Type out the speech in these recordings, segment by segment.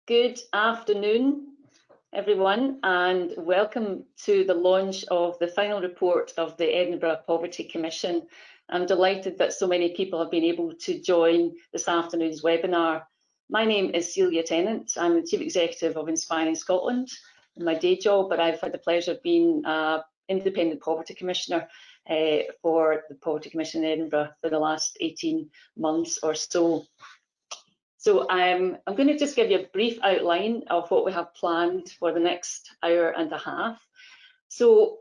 Good afternoon, everyone, and welcome to the launch of the final report of the Edinburgh Poverty Commission. I'm delighted that so many people have been able to join this afternoon's webinar. My name is Celia Tennant. I'm the Chief Executive of Inspiring Scotland in my day job, but I've had the pleasure of being Independent Poverty Commissioner for the Poverty Commission in Edinburgh for the last 18 months or so. So I'm going to just give you a brief outline of what we have planned for the next hour and a half. So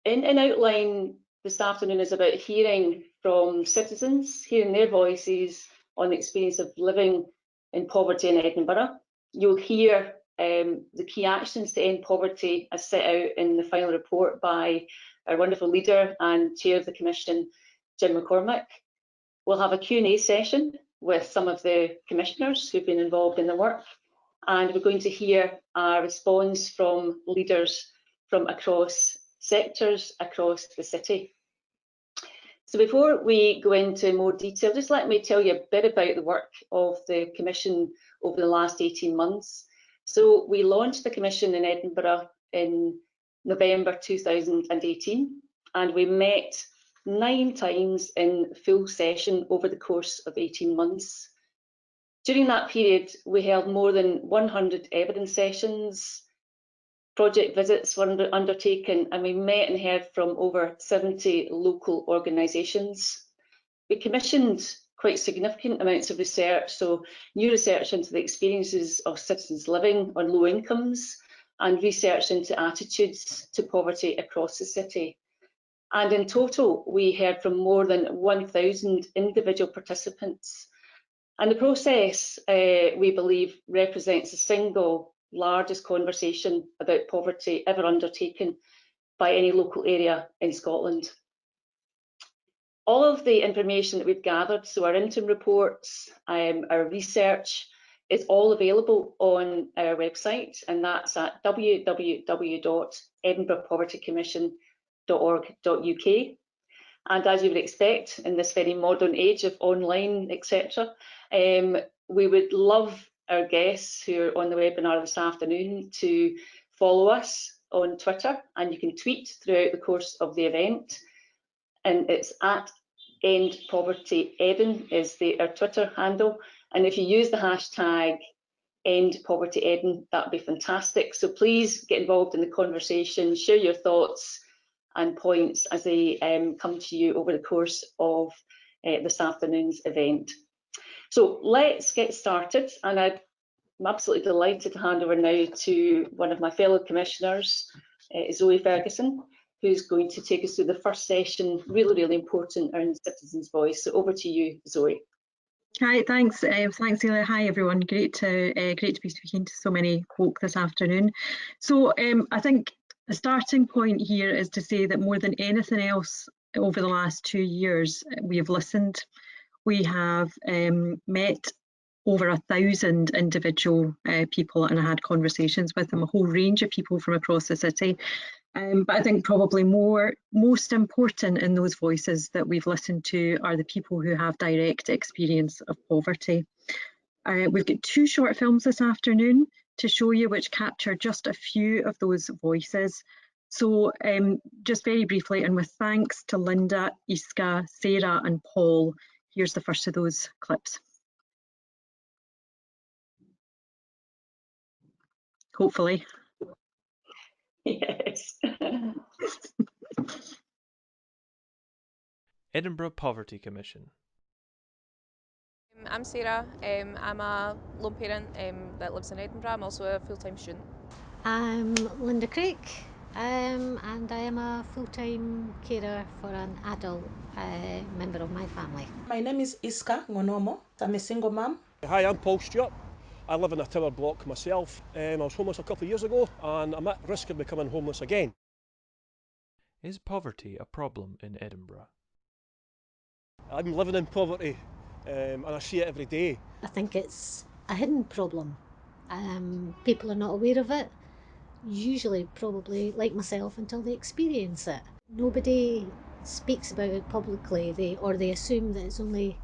in outline this afternoon is about hearing from citizens, hearing their voices on the experience of living in poverty in Edinburgh. You'll hear the key actions to end poverty as set out in the final report by our wonderful leader and chair of the Commission, Jim McCormick. We'll have a Q&A session with some of the commissioners who've been involved in the work, and we're going to hear a response from leaders from across sectors across the city. So before we go into more detail, just let me tell you a bit about the work of the Commission over the last 18 months. So we launched the Commission in Edinburgh in November 2018, and we met 9 times in full session over the course of 18 months. During that period, we held more than 100 evidence sessions, project visits were undertaken, and we met and heard from over 70 local organisations. We commissioned quite significant amounts of research, so new research into the experiences of citizens living on low incomes and research into attitudes to poverty across the city. And in total, we heard from more than 1,000 individual participants. And the process, we believe, represents the single largest conversation about poverty ever undertaken by any local area in Scotland. All of the information that we've gathered, so our interim reports, our research, is all available on our website, and that's at www.edinburghpovertycommission.org.uk. And as you would expect in this very modern age of online, etc., we would love our guests who are on the webinar this afternoon to follow us on Twitter, and you can tweet throughout the course of the event. And it's at End Poverty Eden is our Twitter handle. And if you use the hashtag End Poverty Eden, that would be fantastic. So please get involved in the conversation, share your thoughts and points as they come to you over the course of this afternoon's event. So let's get started, and I'm absolutely delighted to hand over now to one of my fellow commissioners, Zoe Ferguson, who's going to take us through the first session, really important, around citizens' voice. So over to you, Zoe. Hi, thanks, Celia. Hi, everyone. Great to be speaking to so many folk this afternoon. So I think the starting point here is to say that more than anything else over the last 2 years, we have listened. We have met over 1,000 individual people, and I had conversations with them, a whole range of people from across the city. But I think probably most important in those voices that we've listened to are the people who have direct experience of poverty. We've got 2 short films this afternoon to show you which capture just a few of those voices. So just very briefly, and with thanks to Linda, Iska, Sarah and Paul, here's the first of those clips. Hopefully. Yes. Edinburgh Poverty Commission. I'm Sarah. I'm a lone parent that lives in Edinburgh. I'm also a full-time student. I'm Linda Craig, and I am a full-time carer for an adult member of my family. My name is Iska Ngonomo. I'm a single mum. Hi, I'm Paul Stewart. I live in a tower block myself. I was homeless a couple of years ago, and I'm at risk of becoming homeless again. Is poverty a problem in Edinburgh? I'm living in poverty, and I see it every day. I think it's a hidden problem. People are not aware of it, usually probably like myself, until they experience it. Nobody speaks about it publicly, or they assume that it's only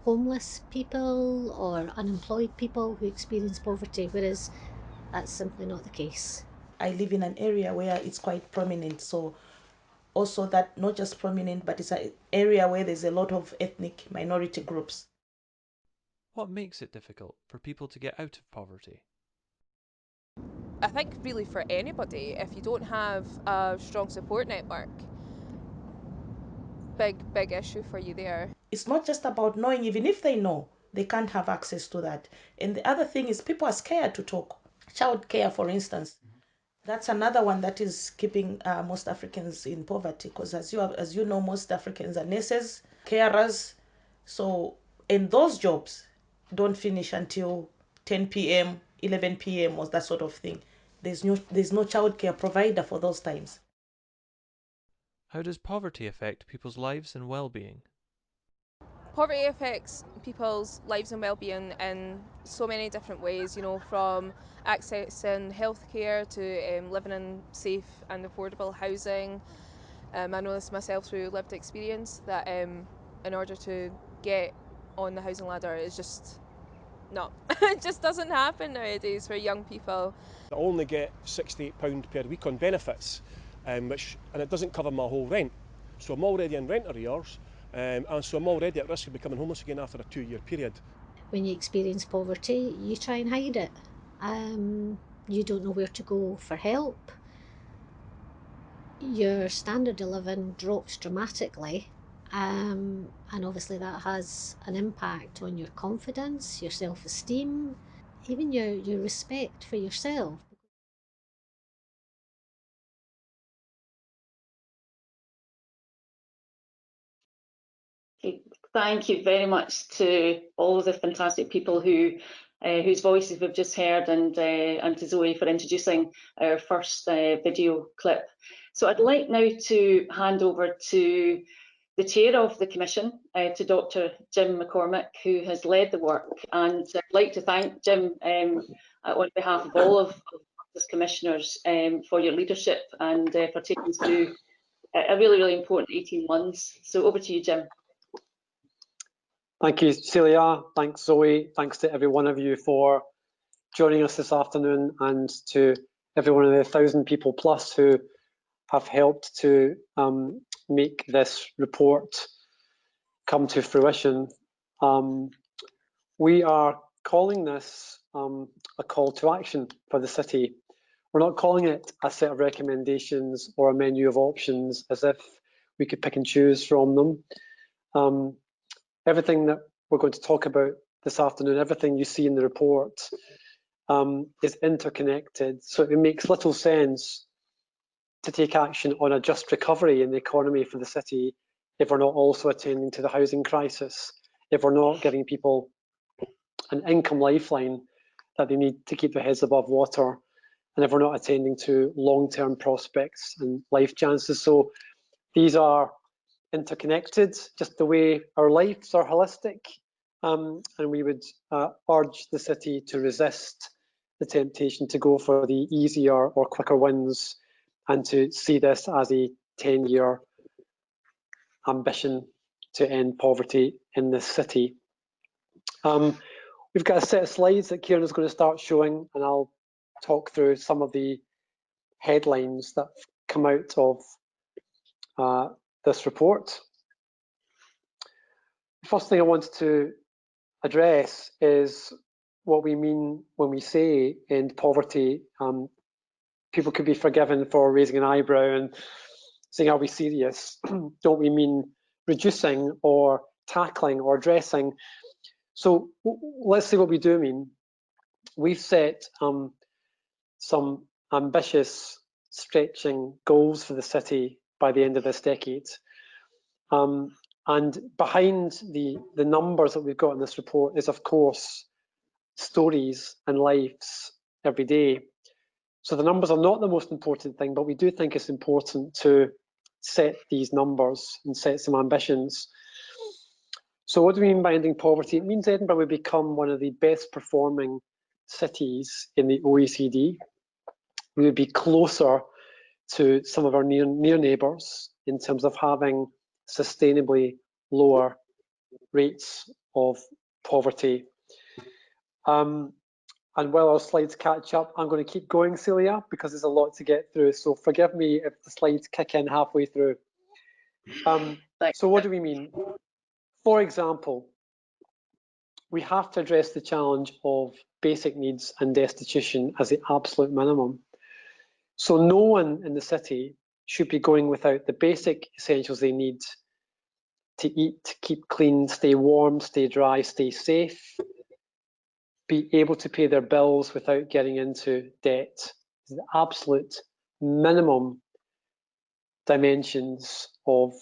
homeless people or unemployed people who experience poverty, whereas that's simply not the case. I live in an area where it's quite prominent, so also that not just prominent, but it's an area where there's a lot of ethnic minority groups. What makes it difficult for people to get out of poverty? I think really for anybody, if you don't have a strong support network, big issue for you there. It's not just about knowing, even if they know, they can't have access to that. And the other thing is people are scared to talk. Child care, for instance, that's another one that is keeping most Africans in poverty, because as you know, most Africans are nurses, carers, so and those jobs don't finish until 10 p.m., 11 p.m. or that sort of thing. There's no childcare provider for those times. How does poverty affect people's lives and well-being? Poverty affects people's lives and well-being in so many different ways, you know, from accessing healthcare to living in safe and affordable housing. I know this myself through lived experience that in order to get on the housing ladder is just not, it just doesn't happen nowadays for young people. I only get £68 per week on benefits, and it doesn't cover my whole rent. So I'm already in rent arrears, and so I'm already at risk of becoming homeless again after a 2-year period. When you experience poverty, you try and hide it. You don't know where to go for help. Your standard of living drops dramatically, and obviously that has an impact on your confidence, your self-esteem, even your respect for yourself. Thank you very much to all of the fantastic people whose voices we've just heard, and to Zoe for introducing our first video clip. So I'd like now to hand over to the chair of the commission, to Dr. Jim McCormick, who has led the work, and I'd like to thank Jim on behalf of all of the commissioners for your leadership and for taking us through a really important 18 months. So over to you, Jim. Thank you, Celia. Thanks, Zoe. Thanks to every one of you for joining us this afternoon, and to every one of the 1,000 people plus who have helped to make this report come to fruition. We are calling this a call to action for the city. We're not calling it a set of recommendations or a menu of options as if we could pick and choose from them. Everything that we're going to talk about this afternoon, everything you see in the report is interconnected. So it makes little sense to take action on a just recovery in the economy for the city if we're not also attending to the housing crisis, if we're not giving people an income lifeline that they need to keep their heads above water, and if we're not attending to long-term prospects and life chances. So these are interconnected, just the way our lives are holistic, and we would urge the city to resist the temptation to go for the easier or quicker wins, and to see this as a 10-year ambition to end poverty in this city. We've got a set of slides that Kieran is going to start showing, and I'll talk through some of the headlines that come out of this report. The first thing I wanted to address is what we mean when we say end poverty. People could be forgiven for raising an eyebrow and saying, are we serious? Don't we mean reducing or tackling or addressing? So let's see what we do mean. We've set some ambitious, stretching goals for the city by the end of this decade. And behind the numbers that we've got in this report is, of course, stories and lives every day. So the numbers are not the most important thing, but we do think it's important to set these numbers and set some ambitions. So what do we mean by ending poverty? It means Edinburgh will become one of the best performing cities in the OECD. We would be closer to some of our near neighbours in terms of having sustainably lower rates of poverty. And while our slides catch up, I'm going to keep going, Celia, because there's a lot to get through. So forgive me if the slides kick in halfway through. So what do we mean? For example, we have to address the challenge of basic needs and destitution as the absolute minimum. So no one in the city should be going without the basic essentials they need to eat, keep clean, stay warm, stay dry, stay safe, be able to pay their bills without getting into debt. The absolute minimum dimensions of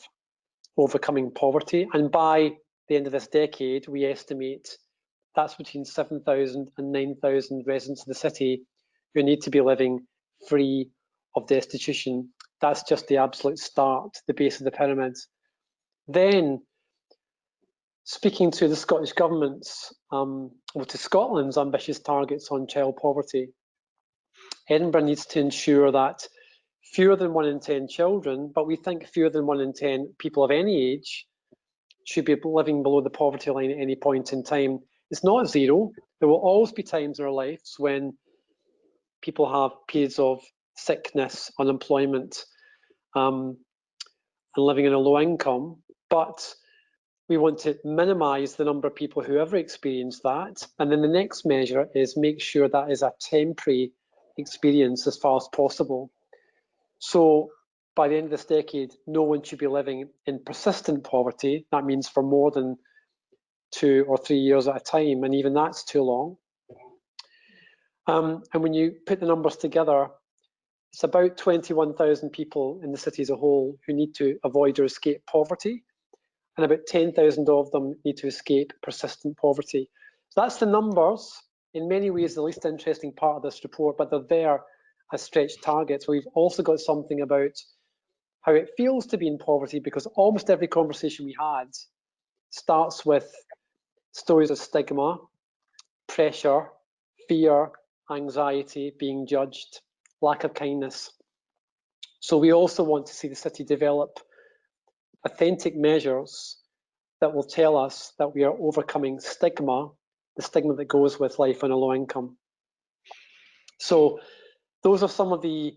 overcoming poverty. And by the end of this decade, we estimate that's between 7,000 and 9,000 residents of the city who need to be living free of destitution. That's just the absolute start, the base of the pyramid. Then, speaking to the Scottish Government's, or to Scotland's ambitious targets on child poverty, Edinburgh needs to ensure that fewer than 1 in 10 children, but we think fewer than 1 in 10 people of any age, should be living below the poverty line at any point in time. It's not zero. There will always be times in our lives when people have periods of sickness, unemployment, and living in a low income, but we want to minimise the number of people who ever experience that. And then the next measure is make sure that is a temporary experience as far as possible. So by the end of this decade, no one should be living in persistent poverty. That means for more than 2 or 3 years at a time, and even that's too long. And when you put the numbers together, it's about 21,000 people in the city as a whole who need to avoid or escape poverty, and about 10,000 of them need to escape persistent poverty. So that's the numbers. In many ways, the least interesting part of this report, but they're there as stretched targets. We've also got something about how it feels to be in poverty, because almost every conversation we had starts with stories of stigma, pressure, fear, anxiety, being judged, lack of kindness. So we also want to see the city develop authentic measures that will tell us that we are overcoming stigma, the stigma that goes with life on a low income. So those are some of the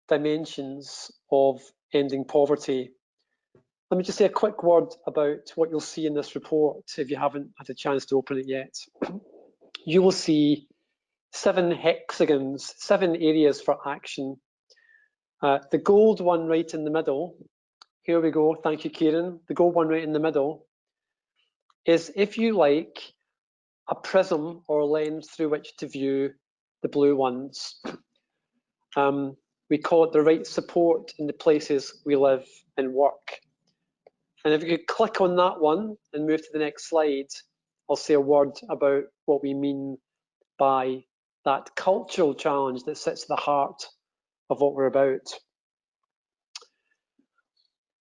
dimensions of ending poverty. Let me just say a quick word about what you'll see in this report if you haven't had a chance to open it yet. You will see 7 hexagons, 7 areas for action. The gold one right in the middle, here we go, thank you, Kieran. The gold one right in the middle is, if you like, a prism or lens through which to view the blue ones. We call it the right support in the places we live and work. And if you could click on that one and move to the next slide, I'll say a word about what we mean by that cultural challenge that sits at the heart of what we're about.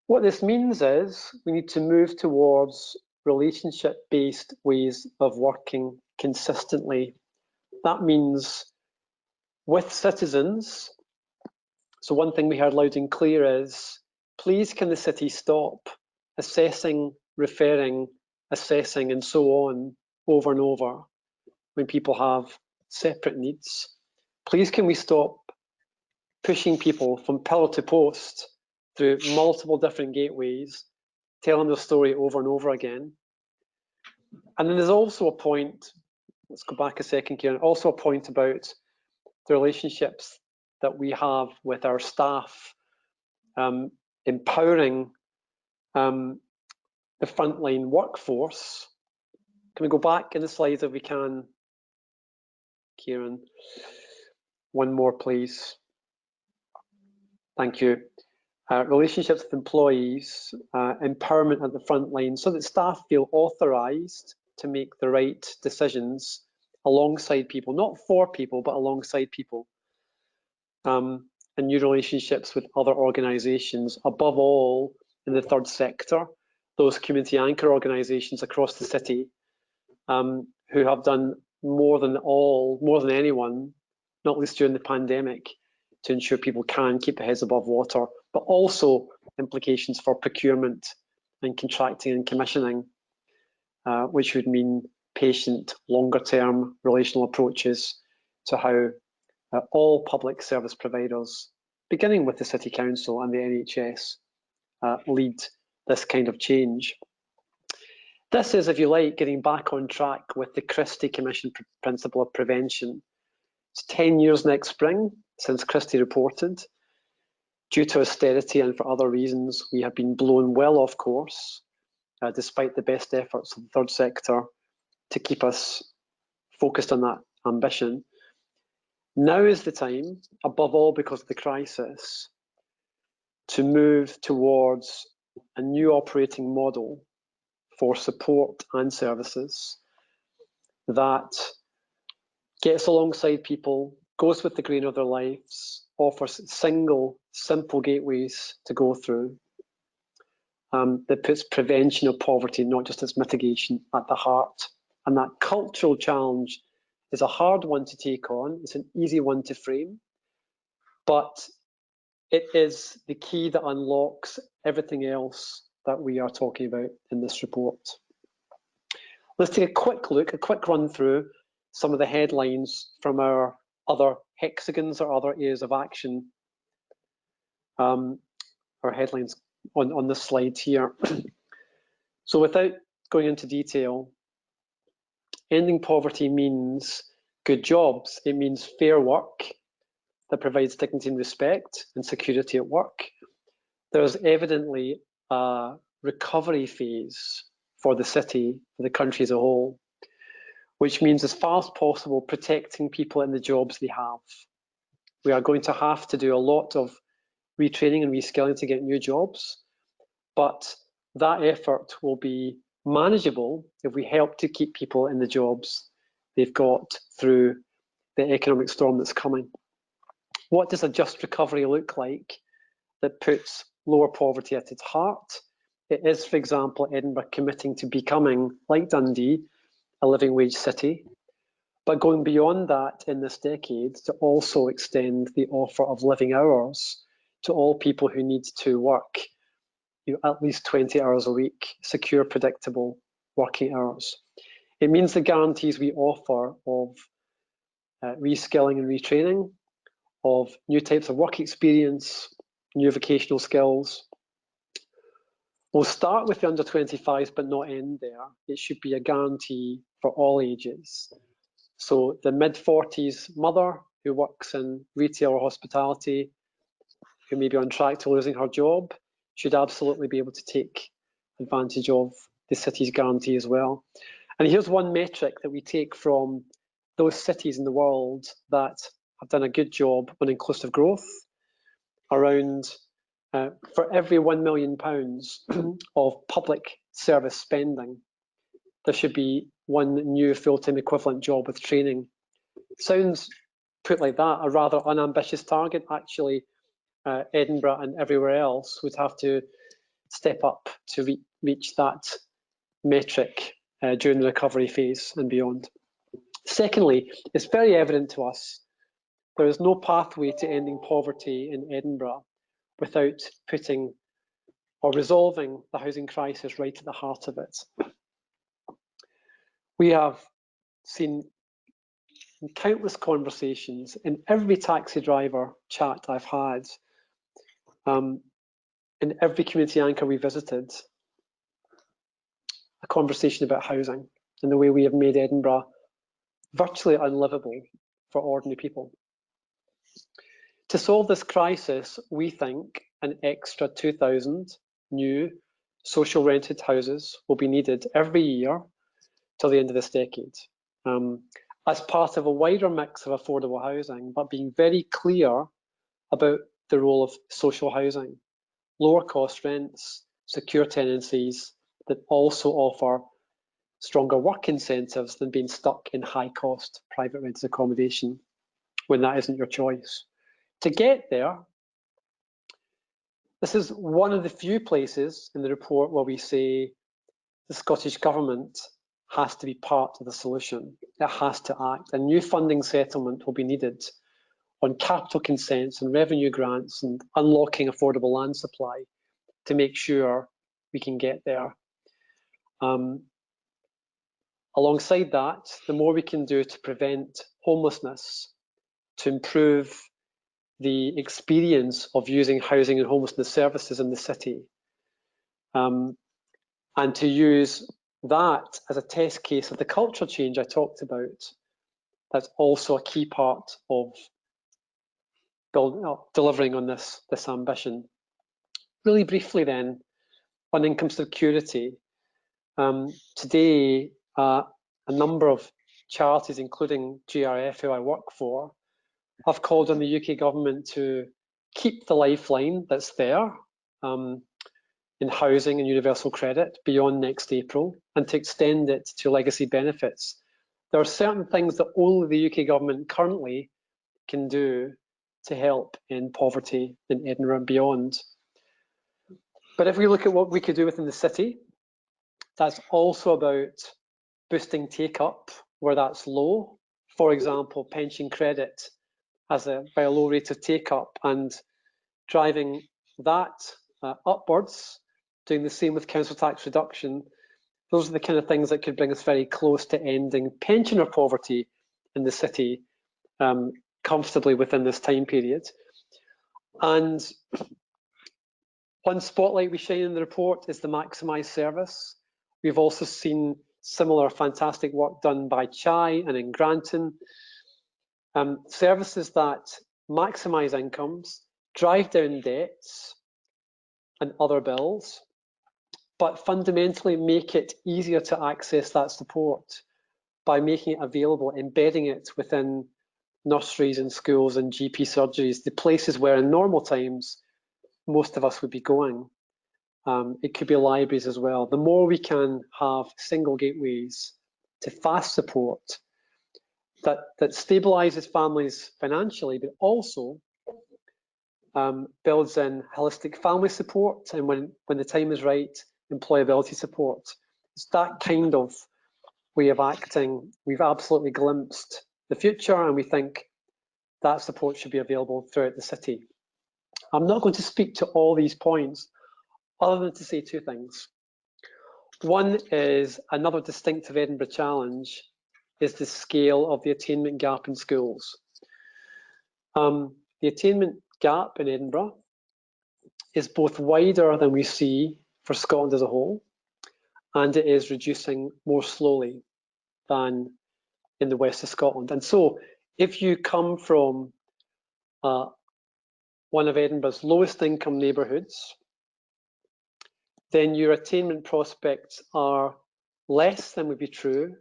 What this means is we need to move towards relationship-based ways of working consistently. That means with citizens. So one thing we heard loud and clear is, please can the city stop assessing, referring, assessing, and so on over and over when people have separate needs. Please can we stop pushing people from pillar to post through multiple different gateways, telling their story over and over again. And then there's also a point, let's go back a second, Kieran, also a point about the relationships that we have with our staff, empowering the frontline workforce. Can we go back in the slides if we can, Kieran? One more, please. Thank you. Relationships with employees, empowerment at the front line, so that staff feel authorised to make the right decisions alongside people, not for people, but alongside people. And new relationships with other organisations, above all in the third sector, those community anchor organisations across the city, who have done more than anyone, not least during the pandemic, to ensure people can keep their heads above water, but also implications for procurement and contracting and commissioning. which would mean patient, longer-term relational approaches to how all public service providers, beginning with the City Council and the NHS, lead this kind of change. This is, if you like, getting back on track with the Christie Commission principle of prevention. It's 10 years next spring since Christie reported. Due to austerity and for other reasons, we have been blown well off course, despite the best efforts of the third sector to keep us focused on that ambition. Now is the time, above all because of the crisis, to move towards a new operating model for support and services that gets alongside people, goes with the grain of their lives, offers single, simple gateways to go through, that puts prevention of poverty, not just its mitigation, at the heart. And that cultural challenge is a hard one to take on. It's an easy one to frame, but it is the key that unlocks everything else that we are talking about in this report. Let's take a quick look, a quick run through some of the headlines from our other hexagons or other areas of action, our headlines on this slide here. So without going into detail, ending poverty means good jobs. It means fair work that provides dignity and respect and security at work. There's evidently a recovery phase for the city, for the country as a whole, which means as far as possible protecting people in the jobs they have. We are going to have to do a lot of retraining and reskilling to get new jobs, but that effort will be manageable if we help to keep people in the jobs they've got through the economic storm that's coming. What does a just recovery look like that puts lower poverty at its heart? It is, for example, Edinburgh committing to becoming, like Dundee, a living wage city, but going beyond that in this decade to also extend the offer of living hours to all people who need to work at least 20 hours a week, secure, predictable working hours. It means the guarantees we offer of reskilling and retraining, of new types of work experience, new vocational skills. We'll start with the under 25s, but not end there. It should be a guarantee for all ages. So the mid-40s mother who works in retail or hospitality, who may be on track to losing her job, should absolutely be able to take advantage of the city's guarantee as well. And here's one metric that we take from those cities in the world that have done a good job on inclusive growth. Around, for every £1 million of public service spending, there should be one new full-time equivalent job with training. Sounds, put like that, a rather unambitious target. Actually, Edinburgh and everywhere else would have to step up to reach that metric during the recovery phase and beyond. Secondly, it's very evident to us there is no pathway to ending poverty in Edinburgh without putting or resolving the housing crisis right at the heart of it. We have seen countless conversations in every taxi driver chat I've had, in every community anchor we visited, a conversation about housing and the way we have made Edinburgh virtually unlivable for ordinary people. To solve this crisis, we think an extra 2,000 new social rented houses will be needed every year till the end of this decade, as part of a wider mix of affordable housing, but being very clear about the role of social housing, lower cost rents, secure tenancies that also offer stronger work incentives than being stuck in high cost private rented accommodation when that isn't your choice. To get there, this is one of the few places in the report where we say the Scottish Government has to be part of the solution. It has to act. A new funding settlement will be needed on capital consents and revenue grants and unlocking affordable land supply to make sure we can get there. Alongside that, the more we can do to prevent homelessness, to improve the experience of using housing and homelessness services in the city, and to use that as a test case of the culture change I talked about. That's also a key part of delivering on this ambition. Really briefly then, on income security, today a number of charities, including GRF, who I work for, have called on the UK government to keep the lifeline that's there in housing and universal credit beyond next April, and to extend it to legacy benefits. There are certain things that only the UK government currently can do to help in poverty in Edinburgh and beyond. But if we look at what we could do within the city, that's also about boosting take-up where that's low. For example, pension credit has by a low rate of take-up, and driving that upwards, doing the same with council tax reduction. Those are the kind of things that could bring us very close to ending pensioner poverty in the city comfortably within this time period. And one spotlight we shine in the report is the maximised service. We've also seen similar fantastic work done by CHAI and in Granton. Services that maximise incomes, drive down debts and other bills, but fundamentally make it easier to access that support by making it available, embedding it within nurseries and schools and GP surgeries, the places where in normal times most of us would be going. It could be libraries as well. The more we can have single gateways to fast support that stabilises families financially, but also builds in holistic family support, and when the time is right, employability support. It's that kind of way of acting. We've absolutely glimpsed the future, and we think that support should be available throughout the city. I'm not going to speak to all these points, other than to say two things. One is another distinctive Edinburgh challenge is the scale of the attainment gap in schools. The attainment gap in Edinburgh is both wider than we see for Scotland as a whole, and it is reducing more slowly than in the west of Scotland. And so if you come from one of Edinburgh's lowest income neighbourhoods, then your attainment prospects are less than would be true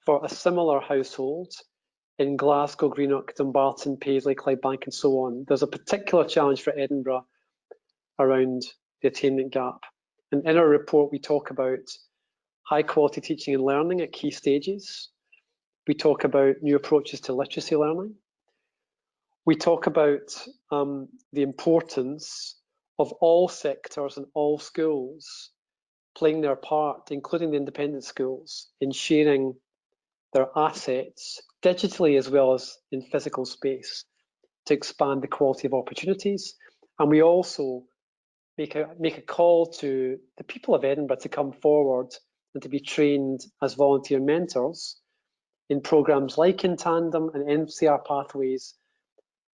for a similar household in Glasgow, Greenock, Dumbarton, Paisley, Clydebank, and so on. There's a particular challenge for Edinburgh around the attainment gap. And in our report, we talk about high quality teaching and learning at key stages. We talk about new approaches to literacy learning. We talk about the importance of all sectors and all schools playing their part, including the independent schools, in sharing their assets digitally as well as in physical space to expand the quality of opportunities. And we also make a call to the people of Edinburgh to come forward and to be trained as volunteer mentors in programmes like In Tandem and NCR Pathways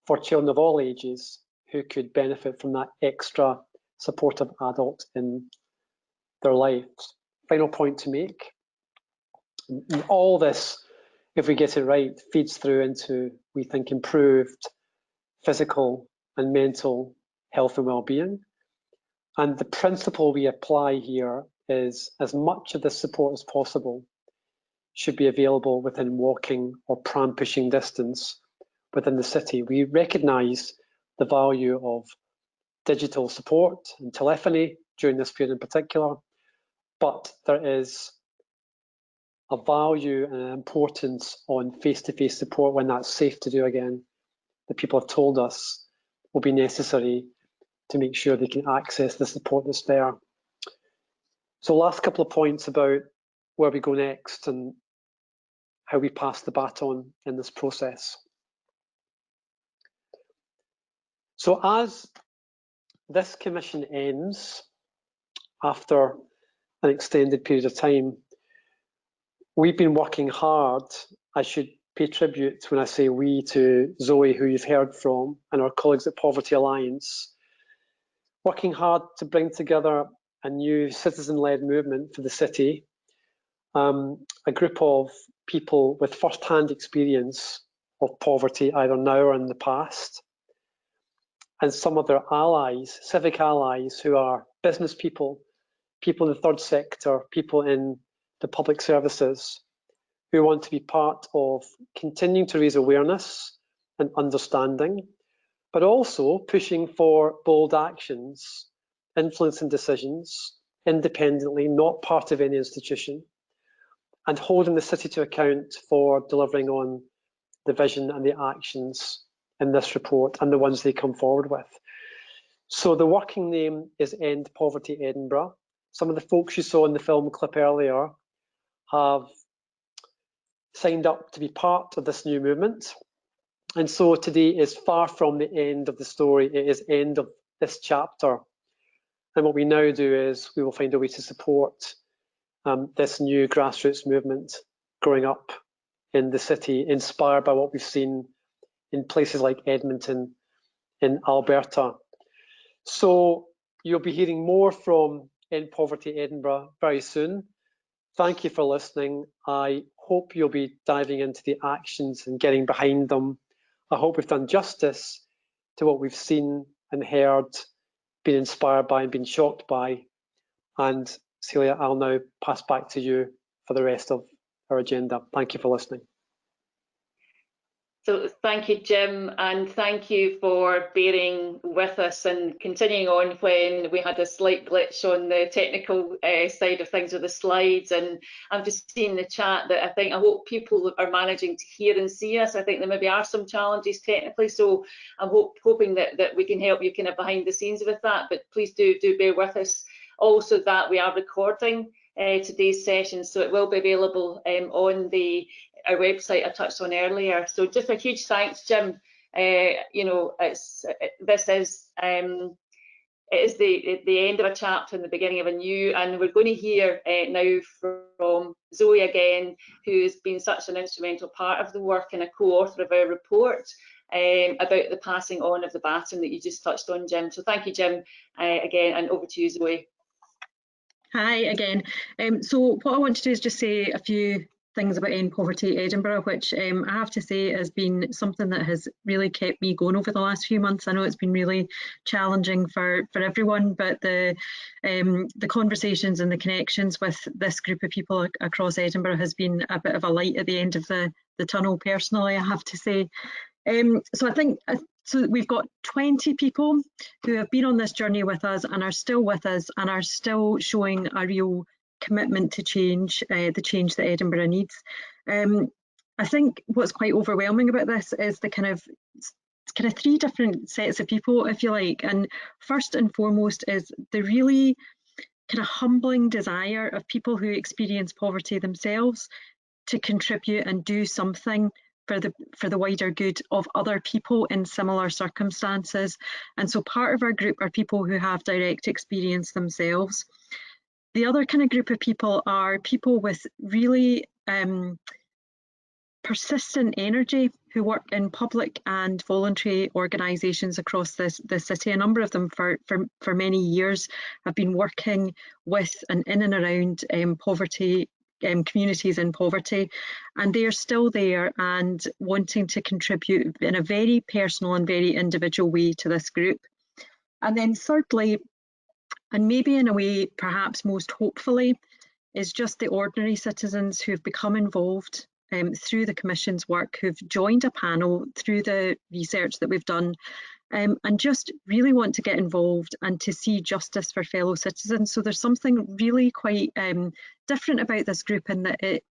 for children of all ages who could benefit from that extra supportive adult in their lives. Final point to make, and all this, if we get it right, feeds through into, we think, improved physical and mental health and well-being. And the principle we apply here is as much of this support as possible should be available within walking or pram pushing distance within the city. We recognise the value of digital support and telephony during this period in particular, but there is a value and an importance on face-to-face support when that's safe to do again, that people have told us will be necessary to make sure they can access the support that's there. So last couple of points about where we go next and how we pass the baton in this process. So as this commission ends after an extended period of time, We've been working hard. I should pay tribute when I say we to Zoe, who you've heard from, and our colleagues at Poverty Alliance, working hard to bring together a new citizen-led movement for the city, a group of people with first-hand experience of poverty, either now or in the past, and some of their allies, civic allies, who are business people, people in the third sector, people in the public services, who want to be part of continuing to raise awareness and understanding, but also pushing for bold actions, influencing decisions independently, not part of any institution, and holding the city to account for delivering on the vision and the actions in this report and the ones they come forward with. So the working name is End Poverty Edinburgh. Some of the folks you saw in the film clip earlier have signed up to be part of this new movement. And so today is far from the end of the story, it is end of this chapter. And what we now do is we will find a way to support this new grassroots movement growing up in the city, inspired by what we've seen in places like Edmonton in Alberta. So you'll be hearing more from End Poverty Edinburgh very soon. Thank you for listening. I hope you'll be diving into the actions and getting behind them. I hope we've done justice to what we've seen and heard, been inspired by and been shocked by. And Celia, I'll now pass back to you for the rest of our agenda. Thank you for listening. So thank you, Jim, and thank you for bearing with us and continuing on when we had a slight glitch on the technical side of things with the slides. And I'm just seeing in the chat that I hope people are managing to hear and see us. I think there maybe are some challenges technically, so I'm hoping that we can help you kind of behind the scenes with that, but please do bear with us. Also, that we are recording today's session, so it will be available on our website I touched on earlier. So just a huge thanks, Jim. You know, it is the end of a chapter and the beginning of a new, and we're going to hear now from Zoe again, who's been such an instrumental part of the work and a co-author of our report about the passing on of the baton that you just touched on, Jim. So thank you, Jim, again, and over to you, Zoe. Hi again. So what I want to do is just say a few things about End Poverty Edinburgh, which I have to say has been something that has really kept me going over the last few months. I know it's been really challenging for everyone, but the conversations and the connections with this group of people across Edinburgh has been a bit of a light at the end of the tunnel, personally, I have to say. So I think so we've got 20 people who have been on this journey with us and are still with us and are still showing a real commitment to change, the change that Edinburgh needs. I think what's quite overwhelming about this is the kind of three different sets of people, if you like. And first and foremost is the really kind of humbling desire of people who experience poverty themselves to contribute and do something for the wider good of other people in similar circumstances. And so part of our group are people who have direct experience themselves. The other kind of group of people are people with really persistent energy who work in public and voluntary organisations across the city. A number of them for many years have been working with and in and around poverty, communities in poverty, and they are still there and wanting to contribute in a very personal and very individual way to this group. And then thirdly, and maybe in a way perhaps most hopefully, is just the ordinary citizens who've become involved through the Commission's work, who've joined a panel through the research that we've done, and just really want to get involved and to see justice for fellow citizens. So there's something really quite different about this group in that it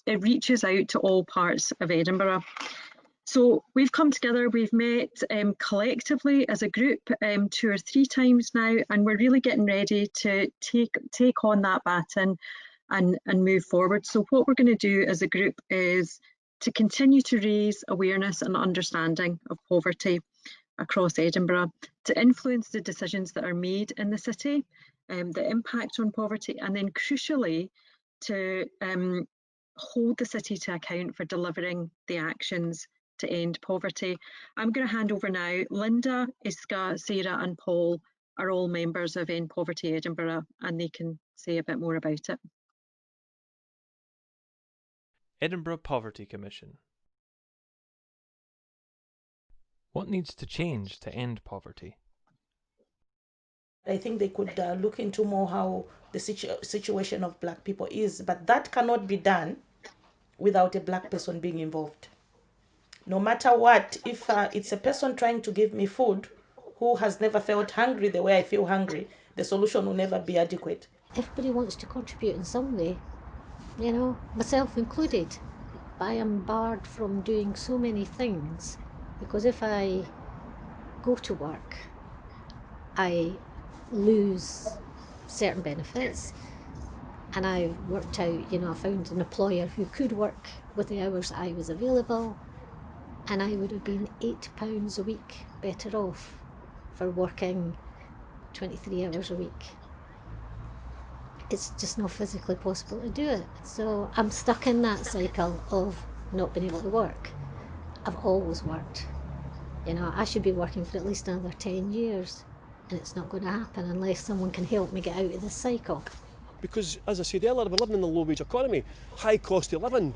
reaches out to all parts of Edinburgh. So we've come together, we've met collectively as a group 2 or 3 times now, and we're really getting ready to take on that baton and move forward. So what we're going to do as a group is to continue to raise awareness and understanding of poverty across Edinburgh, to influence the decisions that are made in the city, the impact on poverty, and then crucially to hold the city to account for delivering the actions to end poverty. I'm going to hand over now. Linda, Iska, Sarah and Paul are all members of End Poverty Edinburgh, and they can say a bit more about it. Edinburgh Poverty Commission. What needs to change to end poverty? I think they could look into more how the situation of Black people is, but that cannot be done without a Black person being involved. No matter what, if it's a person trying to give me food who has never felt hungry the way I feel hungry, the solution will never be adequate. Everybody wants to contribute in some way, you know, myself included. But I am barred from doing so many things because if I go to work, I lose certain benefits. And I worked out, you know, I found an employer who could work with the hours I was available, and I would have been £8 a week better off for working 23 hours a week. It's just not physically possible to do it. So I'm stuck in that cycle of not being able to work. I've always worked. You know, I should be working for at least another 10 years, and it's not going to happen unless someone can help me get out of this cycle. Because, as I said earlier, we're living in a low-wage economy, high cost of living.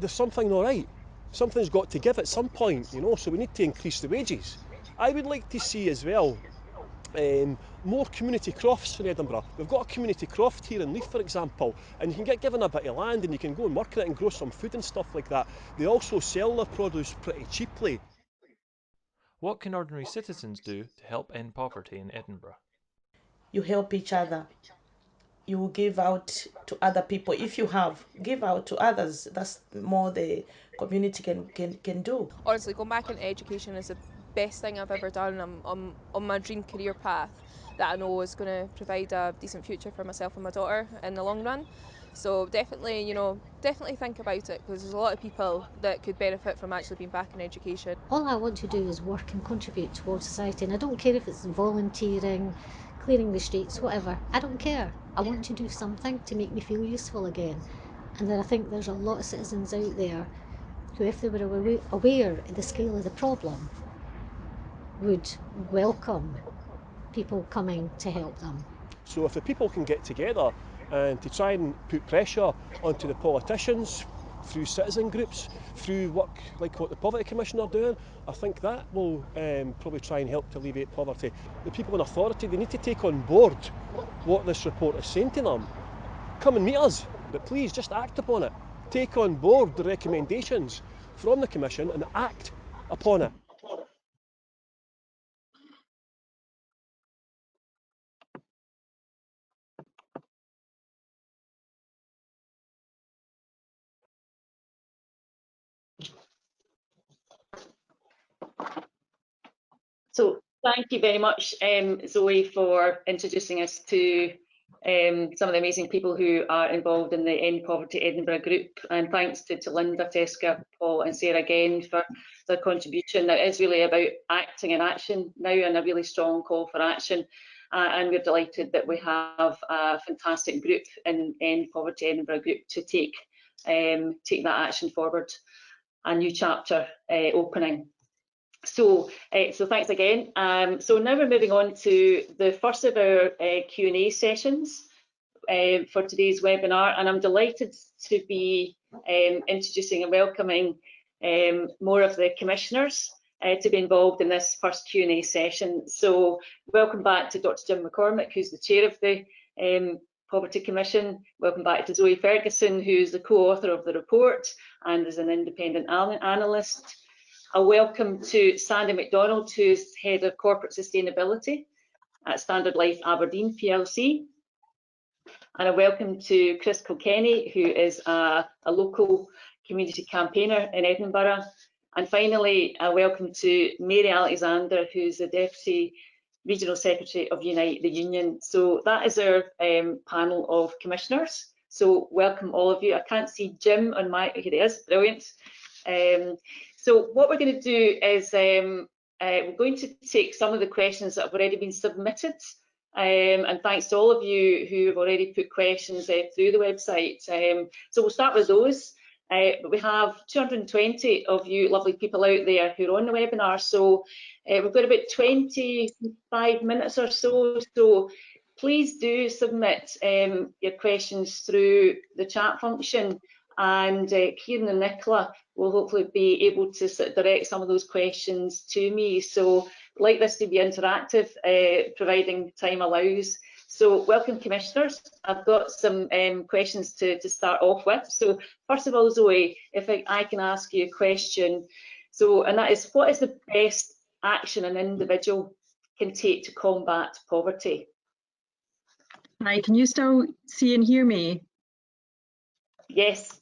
There's something not right. Something's got to give at some point, you know, so we need to increase the wages. I would like to see as well more community crofts in Edinburgh. We've got a community croft here in Leith, for example, and you can get given a bit of land and you can go and work in it and grow some food and stuff like that. They also sell their produce pretty cheaply. What can ordinary citizens do to help end poverty in Edinburgh? You help each other. You give out to other people. If you have, give out to others. That's more the community can do. Honestly, going back into education is the best thing I've ever done. I'm on my dream career path that I know is going to provide a decent future for myself and my daughter in the long run. So definitely, you know, definitely think about it, because there's a lot of people that could benefit from actually being back in education. All I want to do is work and contribute towards society, and I don't care if it's volunteering, clearing the streets, whatever. I don't care. I want to do something to make me feel useful again. And then I think there's a lot of citizens out there who, if they were aware of the scale of the problem, would welcome people coming to help them. So if the people can get together and to try and put pressure onto the politicians through citizen groups, through work like what the Poverty Commission are doing, I think that will probably try and help to alleviate poverty. The people in authority, they need to take on board what this report is saying to them. Come and meet us, but please just act upon it. Take on board the recommendations from the Commission and act upon it. So thank you very much, Zoe, for introducing us to some of the amazing people who are involved in the End Poverty Edinburgh group, and thanks to Linda, Teska, Paul and Sarah again for their contribution. Now, it is really about acting in action now, and a really strong call for action, and we're delighted that we have a fantastic group in End Poverty Edinburgh group to take that action forward. A new chapter opening. So thanks again. So now we're moving on to the first of our Q&A sessions for today's webinar, and I'm delighted to be introducing and welcoming more of the commissioners to be involved in this first Q&A session. So welcome back to Dr. Jim McCormick, who's the chair of the Poverty Commission. Welcome back to Zoe Ferguson, who's the co-author of the report and is an independent analyst. A welcome to Sandy McDonald, who's Head of Corporate Sustainability at Standard Life Aberdeen plc. And a welcome to Chris Kilkenny, who is a local community campaigner in Edinburgh. And finally, a welcome to Mary Alexander, who's the Deputy Regional Secretary of Unite the Union. So that is our panel of commissioners. So welcome all of you. I can't see Jim on my, here he is, brilliant. So what we're going to do is we're going to take some of the questions that have already been submitted, and thanks to all of you who have already put questions through the website. So we'll start with those, But we have 220 of you lovely people out there who are on the webinar, so we've got about 25 minutes or so. So please do submit your questions through the chat function, and Kieran and Nicola will hopefully be able to direct some of those questions to me. So I'd like this to be interactive, providing time allows. So welcome, Commissioners. I've got some questions to start off with. So first of all, Zoe, if I can ask you a question. So, and that is, what is the best action an individual can take to combat poverty? Hi, can you still see and hear me? Yes.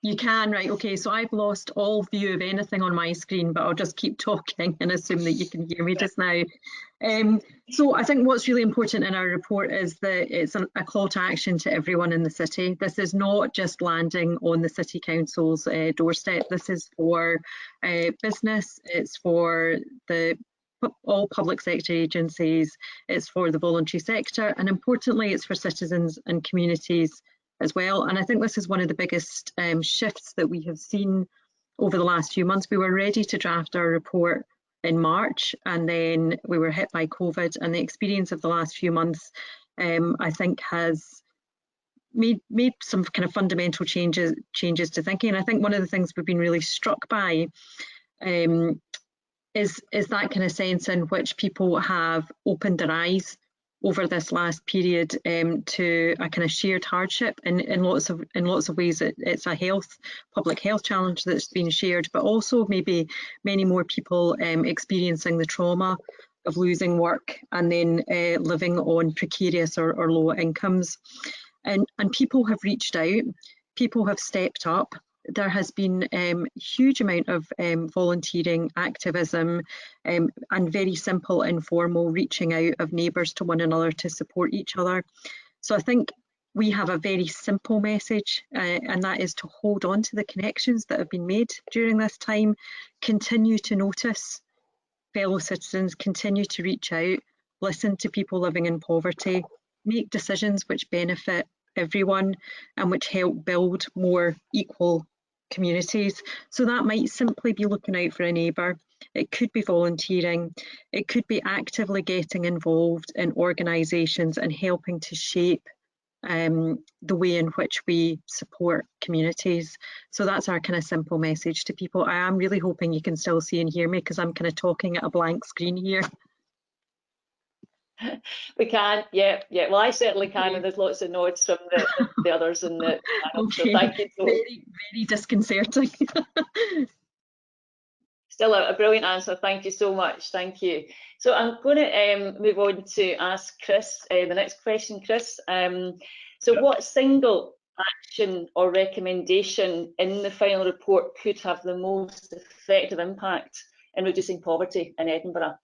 You can, right, okay, so I've lost all view of anything on my screen, but I'll just keep talking and assume that you can hear me just now. So I think what's really important in our report is that it's a call to action to everyone in the city. This is not just landing on the City Council's doorstep. This is for business, it's for all public sector agencies, it's for the voluntary sector, and importantly, it's for citizens and communities as well. And I think this is one of the biggest shifts that we have seen over the last few months. We were ready to draft our report in March, and then we were hit by COVID, and the experience of the last few months I think has made some kind of fundamental changes to thinking. And I think one of the things we've been really struck by is that kind of sense in which people have opened their eyes over this last period to a kind of shared hardship in lots of ways. It's a public health challenge that's been shared, but also maybe many more people experiencing the trauma of losing work and then living on precarious or low incomes. And people have reached out, people have stepped up. There has been a huge amount of volunteering, activism, and very simple, informal reaching out of neighbours to one another to support each other. So I think we have a very simple message, and that is to hold on to the connections that have been made during this time, continue to notice fellow citizens, continue to reach out, listen to people living in poverty, make decisions which benefit everyone and which help build more equal communities. So that might simply be looking out for a neighbour, it could be volunteering, it could be actively getting involved in organisations and helping to shape the way in which we support communities. So that's our kind of simple message to people. I am really hoping you can still see and hear me, because I'm kind of talking at a blank screen here. We can, yeah. Well, I certainly can, and there's lots of nods from the others in the panel. Okay. So thank you. Very disconcerting. Still a brilliant answer. Thank you so much. Thank you. So I'm going to move on to ask Chris the next question, Chris. What single action or recommendation in the final report could have the most effective impact in reducing poverty in Edinburgh?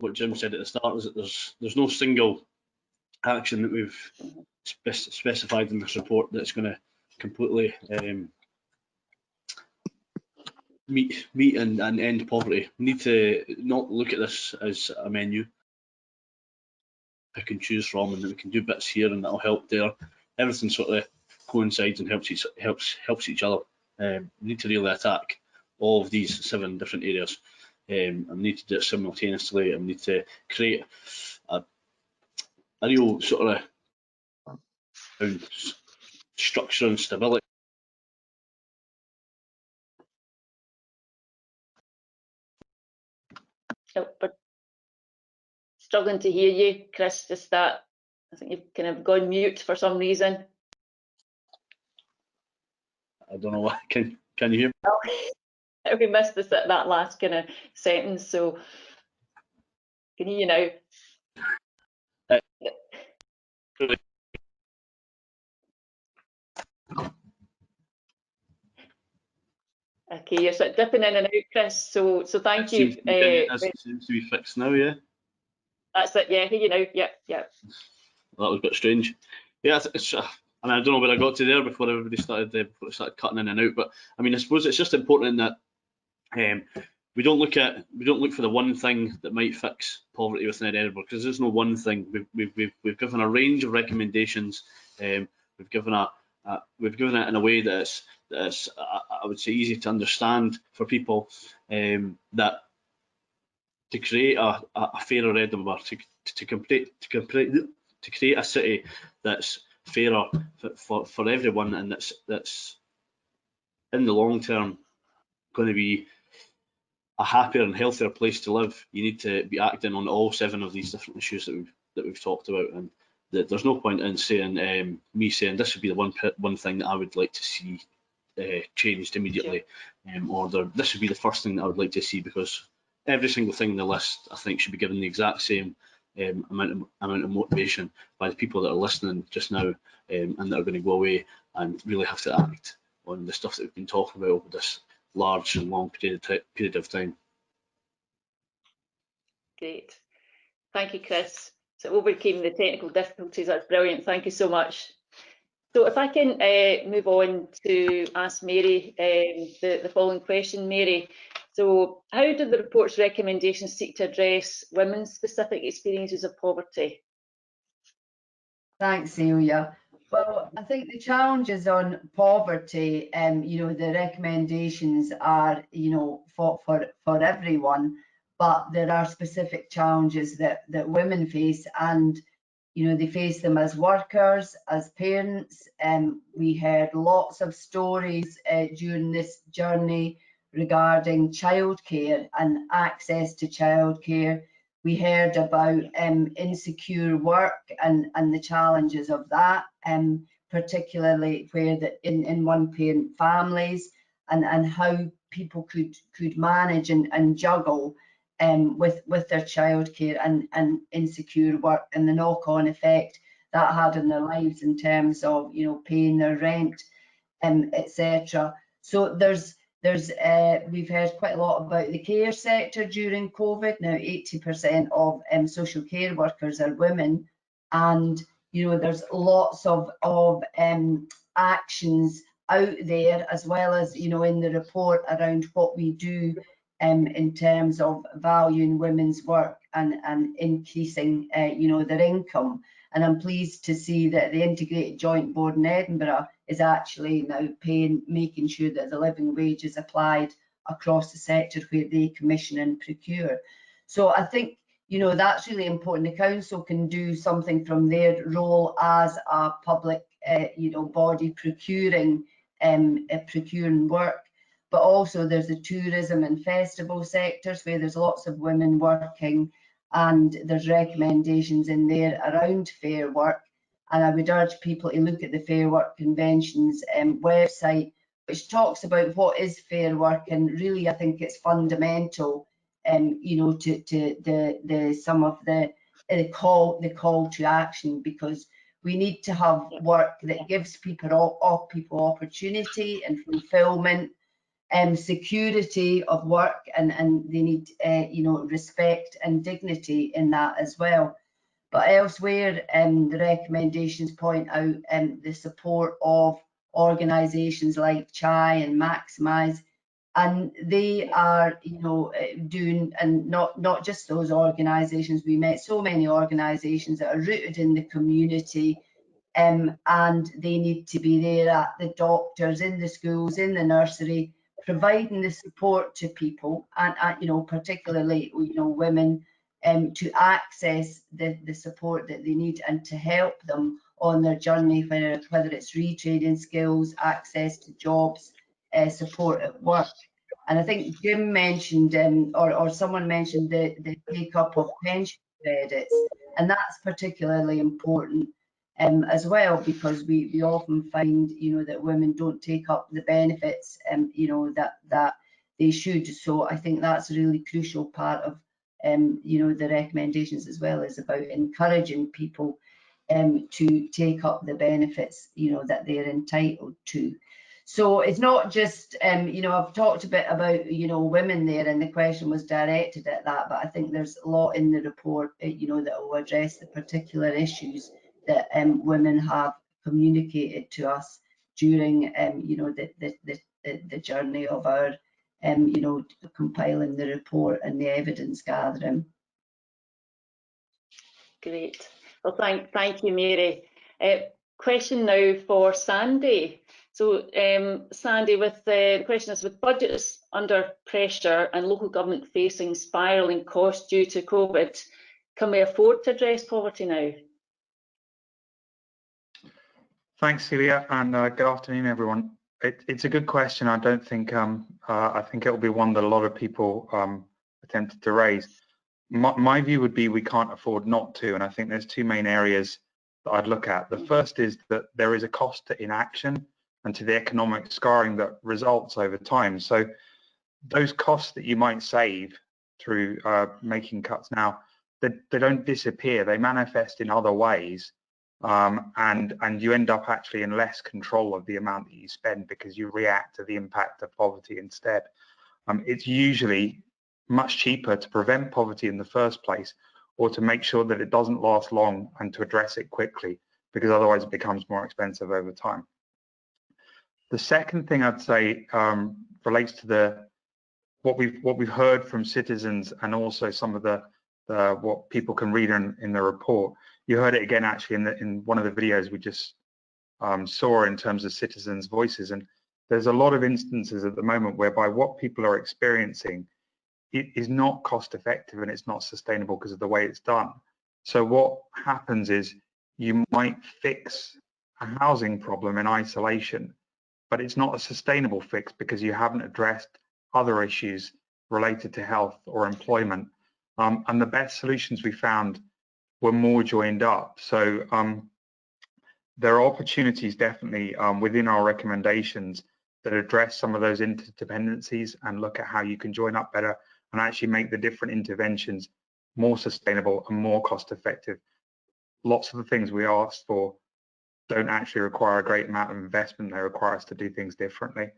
What Jim said at the start is that there's no single action that we've specified in this report that's going to completely meet and end poverty. We need to not look at this as a menu pick and choose from, and that we can do bits here and that'll help there. Everything sort of coincides and helps each other. We need to really attack all of these 7 different areas. And we need to do it simultaneously, and we need to create a real sort of structure and stability. But struggling to hear you, Chris. Just that I think you've kind of gone mute for some reason. I don't know why. Can you hear me? Oh, we missed that last kind of sentence. So can you hear you now? Okay, you're sort of dipping in and out, Chris. So thank you. Seems to be fixed now, yeah. That's it. Yeah, I hear you now. Yeah. Well, that was a bit strange. Yeah, I mean, I don't know where I got to there before everybody started cutting in and out. But I mean, I suppose it's just important that we don't look for the one thing that might fix poverty within Edinburgh, because there's no one thing. We've given a range of recommendations. We've given a we've given it in a way that it's I would say easy to understand for people, that to create a fairer Edinburgh, to create a city that's fairer for everyone, and that's in the long term going to be a happier and healthier place to live. You need to be acting on all 7 of these different issues that we've talked about, and there's no point in saying me saying this would be the one thing that I would like to see changed immediately, or this would be the first thing that I would like to see, because every single thing in the list I think should be given the exact same amount of motivation by the people that are listening just now, and that are going to go away and really have to act on the stuff that we've been talking about over this large and long period of time. Great. Thank you, Chris. So overcame the technical difficulties. That's brilliant. Thank you so much. So if I can move on to ask Mary the following question, Mary. So how do the report's recommendations seek to address women's specific experiences of poverty? Thanks, Celia. Well, I think the challenges on poverty, the recommendations are, for everyone, but there are specific challenges that women face, and they face them as workers, as parents. We heard lots of stories during this journey regarding childcare and access to childcare. We heard about insecure work and the challenges of that, particularly where in one-parent families, and how people could manage and juggle with their childcare and insecure work, and the knock-on effect that had on their lives in terms of paying their rent, etc. So we've heard quite a lot about the care sector during COVID. Now 80% of social care workers are women, and there's lots of actions out there, as well as in the report around what we do in terms of valuing women's work and increasing their income. And I'm pleased to see that the Integrated Joint Board in Edinburgh is actually now making sure that the living wage is applied across the sector where they commission and procure. So I think that's really important. The council can do something from their role as a public body procuring work, but also there's the tourism and festival sectors where there's lots of women working, and there's recommendations in there around fair work. And I would urge people to look at the Fair Work Convention's website, which talks about what is fair work, and really I think it's fundamental, to some of the call to action, because we need to have work that gives people opportunity and fulfilment, security of work, and they need respect and dignity in that as well. But elsewhere, the recommendations point out the support of organisations like CHAI and Maximise, and they are doing, and not just those organisations. We met so many organisations that are rooted in the community, and they need to be there at the doctors, in the schools, in the nursery, providing the support to people, and particularly women, to access the support that they need, and to help them on their journey, whether it's retraining skills, access to jobs, support at work. And I think Jim mentioned, or someone mentioned the take up of pension credits, and that's particularly important as well, because we often find that women don't take up the benefits that they should. So I think that's a really crucial part of the recommendations, as well as about encouraging people to take up the benefits that they're entitled to. So it's not just I've talked a bit about women there, and the question was directed at that, but I think there's a lot in the report that will address the particular issues that women have communicated to us during the journey of our compiling the report and the evidence gathering. Great. Well, thank you, Mary. question now for Sandy. So Sandy, with the question is, with budgets under pressure and local government facing spiralling costs due to COVID, can we afford to address poverty now? Thanks, Celia, and good afternoon, everyone. It's a good question. I don't think I think it will be one that a lot of people attempted to raise. My view would be we can't afford not to, and I think there's two main areas that I'd look at. The first is that there is a cost to inaction and to the economic scarring that results over time. So those costs that you might save through making cuts now, they don't disappear. They manifest in other ways, and you end up actually in less control of the amount that you spend because you react to the impact of poverty instead. It's usually much cheaper to prevent poverty in the first place, or to make sure that it doesn't last long and to address it quickly, because otherwise it becomes more expensive over time. The second thing I'd say relates to what we've heard from citizens, and also some of the what people can read in the report. You heard it again actually in one of the videos we just saw in terms of citizens' voices, and there's a lot of instances at the moment whereby what people are experiencing it is not cost effective and it's not sustainable because of the way it's done. So what happens is you might fix a housing problem in isolation, but it's not a sustainable fix because you haven't addressed other issues related to health or employment. And the best solutions we found were more joined up. So there are opportunities definitely within our recommendations that address some of those interdependencies and look at how you can join up better and actually make the different interventions more sustainable and more cost effective. Lots of the things we asked for don't actually require a great amount of investment. They require us to do things differently.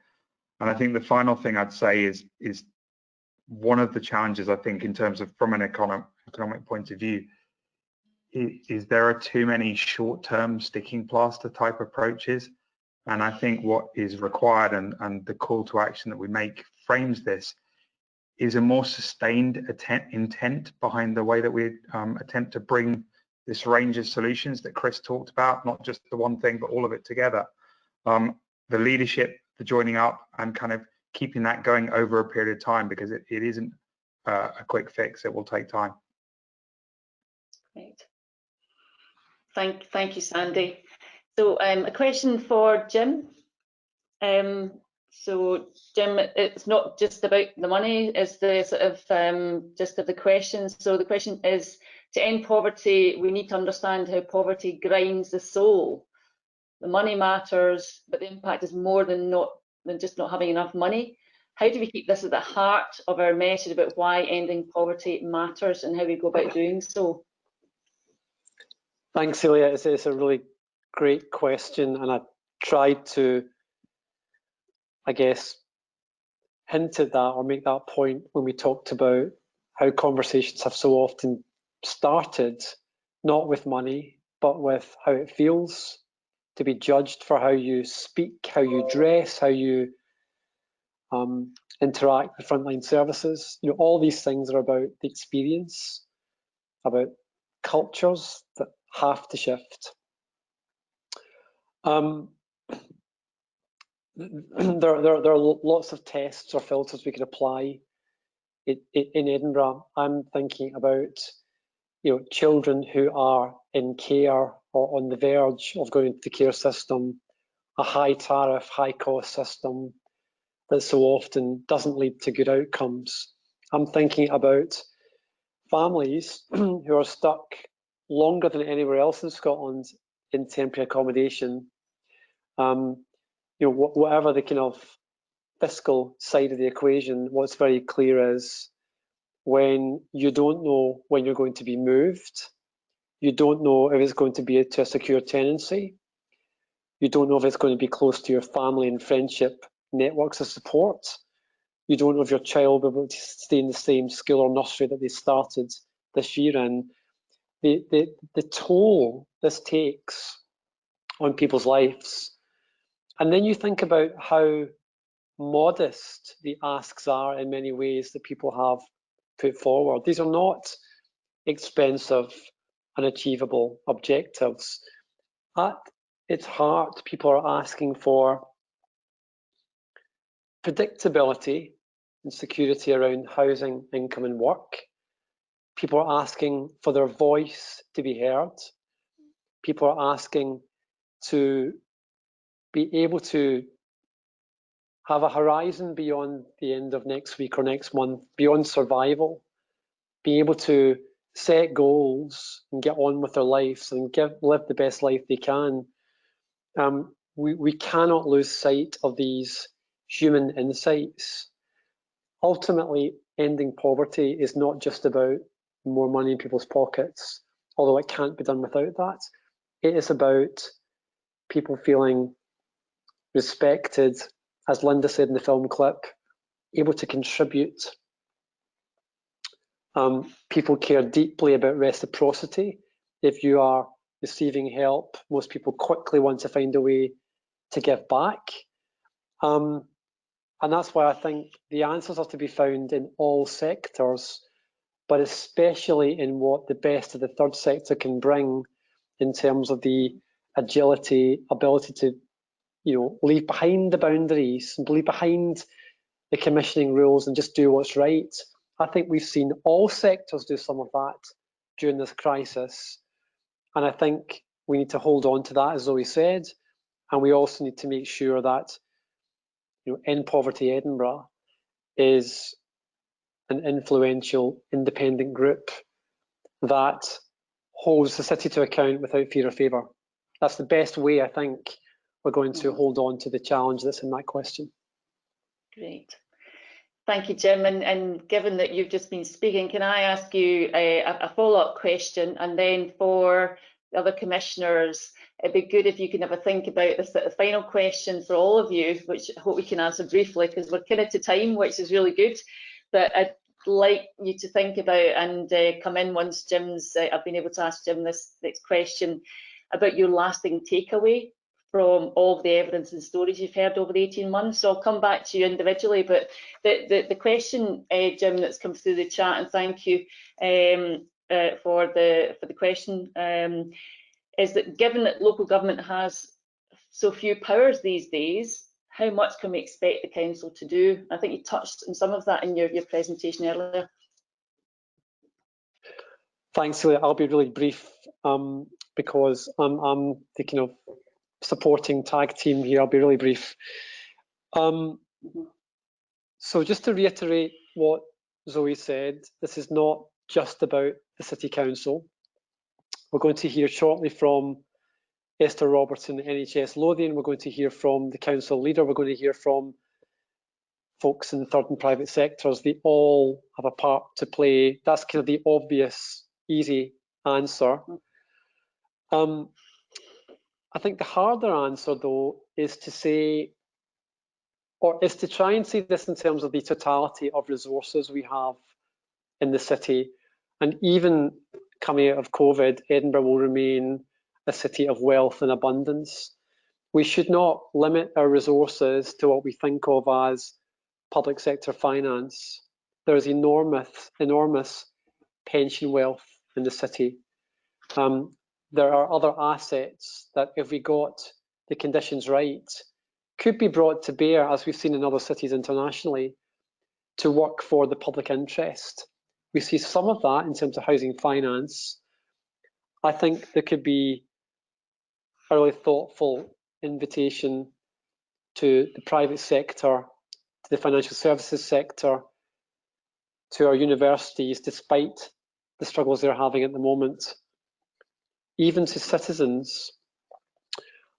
And I think the final thing I'd say is one of the challenges, I think, in terms of from an economic point of view, is there are too many short-term sticking plaster type approaches. And I think what is required, and the call to action that we make frames this, is a more sustained intent behind the way that we attempt to bring this range of solutions that Chris talked about, not just the one thing, but all of it together. The leadership, the joining up, and kind of keeping that going over a period of time, because it isn't a quick fix. It will take time. Great. Thank you, Sandy. So a question for Jim. So Jim, it's not just about the money, it's the sort of gist of the question. So the question is, to end poverty, we need to understand how poverty grinds the soul. The money matters, but the impact is more than just not having enough money. How do we keep this at the heart of our message about why ending poverty matters and how we go about doing so? Thanks, Celia. It's a really great question, and I tried to, I guess, hint at that or make that point when we talked about how conversations have so often started not with money, but with how it feels to be judged for how you speak, how you dress, how you interact with frontline services. You know, all these things are about the experience, about cultures that have to shift. There are lots of tests or filters we could apply in Edinburgh. I'm thinking about, you know, children who are in care or on the verge of going into the care system, a high tariff, high cost system that so often doesn't lead to good outcomes. I'm thinking about families who are stuck longer than anywhere else in Scotland in temporary accommodation. You know, whatever the kind of fiscal side of the equation, what's very clear is when you don't know when you're going to be moved, you don't know if it's going to be to a secure tenancy, you don't know if it's going to be close to your family and friendship networks of support, you don't know if your child will be able to stay in the same school or nursery that they started this year in. The toll this takes on people's lives. And then you think about how modest the asks are in many ways that people have put forward. These are not expensive, unachievable objectives. At its heart, people are asking for predictability and security around housing, income and work. People are asking for their voice to be heard. People are asking to be able to have a horizon beyond the end of next week or next month, beyond survival, being able to set goals and get on with their lives and live the best life they can. We cannot lose sight of these human insights. Ultimately, ending poverty is not just about more money in people's pockets, although it can't be done without that. It is about people feeling respected, as Linda said in the film clip, able to contribute. People care deeply about reciprocity. If you are receiving help, most people quickly want to find a way to give back. And that's why I think the answers are to be found in all sectors, but especially in what the best of the third sector can bring in terms of the agility, ability to, leave behind the boundaries and leave behind the commissioning rules and just do what's right. I think we've seen all sectors do some of that during this crisis. And I think we need to hold on to that, as Zoe said. And we also need to make sure that End Poverty Edinburgh is an influential independent group that holds the city to account without fear or favour. That's the best way, I think, we're going to hold on to the challenge that's in that question. Great. Thank you, Jim. And given that you've just been speaking, can I ask you a follow-up question? And then for the other commissioners, it'd be good if you can have a think about the final question for all of you, which I hope we can answer briefly because we're kind of to time, which is really good. But I'd like you to think about and come in once Jim's, I've been able to ask Jim this next question about your lasting takeaway from all of the evidence and stories you've heard over the 18 months. So I'll come back to you individually, but the question, Jim, that's come through the chat, and thank you for the question, is that given that local government has so few powers these days, how much can we expect the council to do? I think you touched on some of that in your presentation earlier. Thanks, Celia. I'll be really brief because I'm the kind of supporting tag team here. I'll be really brief. So just to reiterate what Zoe said, this is not just about the City Council. We're going to hear shortly from Esther Robertson, NHS Lothian. We're going to hear from the council leader. We're going to hear from folks in the third and private sectors. They all have a part to play. That's kind of the obvious, easy answer. I think the harder answer, though, is to say, or is to try and see this in terms of the totality of resources we have in the city. And even coming out of COVID, Edinburgh will remain a city of wealth and abundance. We should not limit our resources to what we think of as public sector finance. There is enormous pension wealth in the city. There are other assets that, if we got the conditions right, could be brought to bear, as we've seen in other cities internationally, to work for the public interest. We see some of that in terms of housing finance. I think there could be a really thoughtful invitation to the private sector, to the financial services sector, to our universities, despite the struggles they're having at the moment, even to citizens,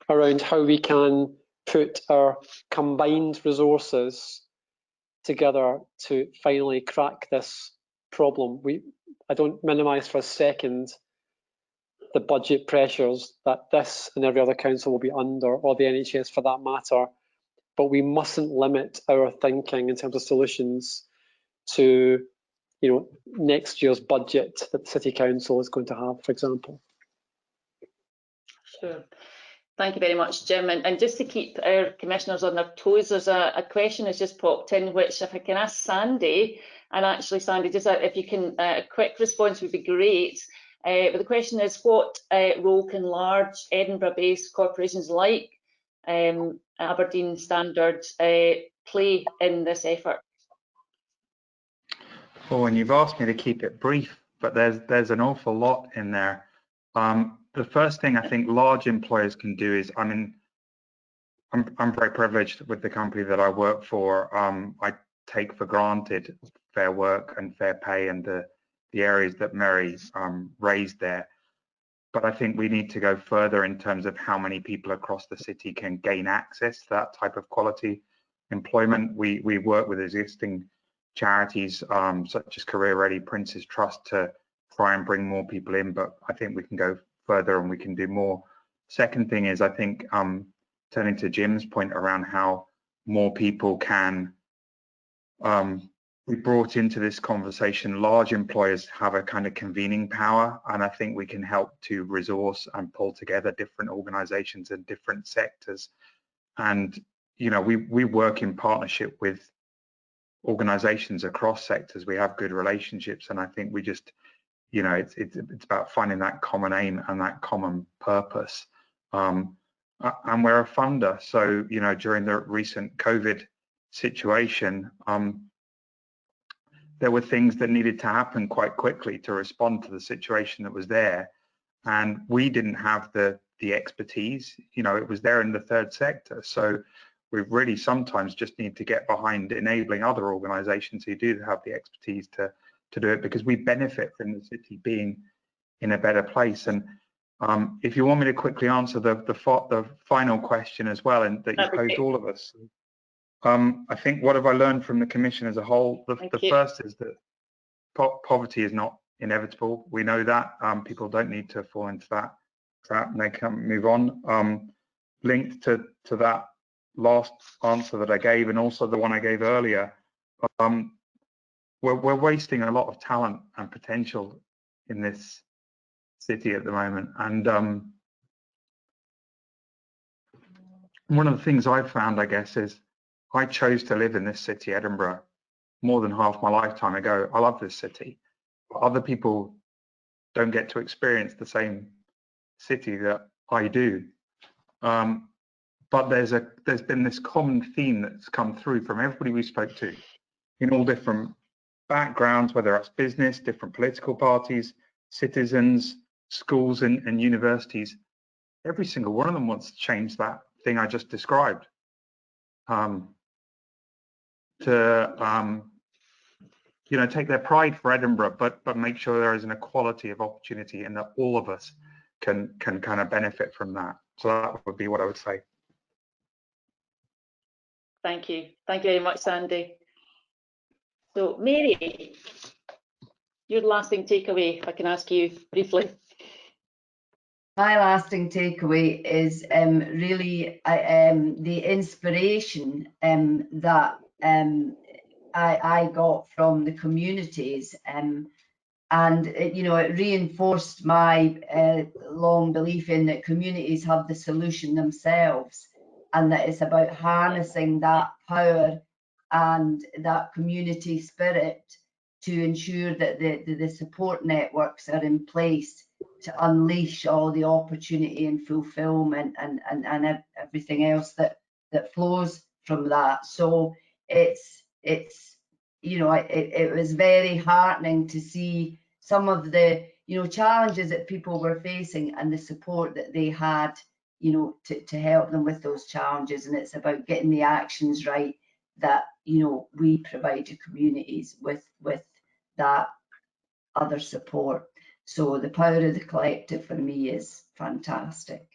around how we can put our combined resources together to finally crack this problem. I don't minimise for a second the budget pressures that this and every other council will be under, or the NHS for that matter, but we mustn't limit our thinking in terms of solutions to next year's budget that the City Council is going to have, for example. Sure. Thank you very much, Jim. And just to keep our commissioners on their toes, there's a question that's just popped in, which if I can ask Sandy, and actually Sandy, just if you can, a quick response would be great. But the question is, what role can large Edinburgh-based corporations like Aberdeen Standard play in this effort? Oh, and you've asked me to keep it brief, but there's an awful lot in there. The first thing I think large employers can do is, I mean, I'm very privileged with the company that I work for. I take for granted fair work and fair pay and the areas that Mary raised there. But I think we need to go further in terms of how many people across the city can gain access to that type of quality employment. We work with existing charities such as Career Ready, Prince's Trust to try and bring more people in, but I think we can go further and we can do more. Second thing is, I think turning to Jim's point around how more people can be brought into this conversation. Large employers have a kind of convening power, and I think we can help to resource and pull together different organizations and different sectors. And you know, we work in partnership with organizations across sectors. We have good relationships, and I think we just, you know, it's about finding that common aim and that common purpose. And we're a funder, so you know, during the recent COVID situation, there were things that needed to happen quite quickly to respond to the situation that was there, and we didn't have the expertise. You know, it was there in the third sector, so we really sometimes just need to get behind enabling other organizations who do have the expertise to do it, because we benefit from the city being in a better place. And if you want me to quickly answer the final question as well, and that you posed all of us, I think, what have I learned from the Commission as a whole? The first is that poverty is not inevitable. We know that. People don't need to fall into that trap, and they can move on. Linked to that last answer that I gave, and also the one I gave earlier, we're wasting a lot of talent and potential in this city at the moment. And one of the things I've found, I guess, is I chose to live in this city, Edinburgh, more than half my lifetime ago. I love this city. Other people don't get to experience the same city that I do. But there's been this common theme that's come through from everybody we spoke to in all different backgrounds, whether that's business, different political parties, citizens, schools and universities. Every single one of them wants to change that thing I just described. You know, take their pride for Edinburgh, but make sure there is an equality of opportunity and that all of us can kind of benefit from that. So that would be what I would say. Thank you. Thank you very much, Sandy. So, Mary, your lasting takeaway, if I can ask you briefly. My lasting takeaway is really the inspiration that I got from the communities, and you know, it reinforced my long belief in that communities have the solution themselves, and that it's about harnessing that power and that community spirit to ensure that the support networks are in place to unleash all the opportunity and fulfillment and everything else that flows from that. So it's you know, it was very heartening to see some of the, you know, challenges that people were facing and the support that they had, you know, to help them with those challenges. And it's about getting the actions right that, you know, we provide to communities with that other support. So the power of the collective for me is fantastic.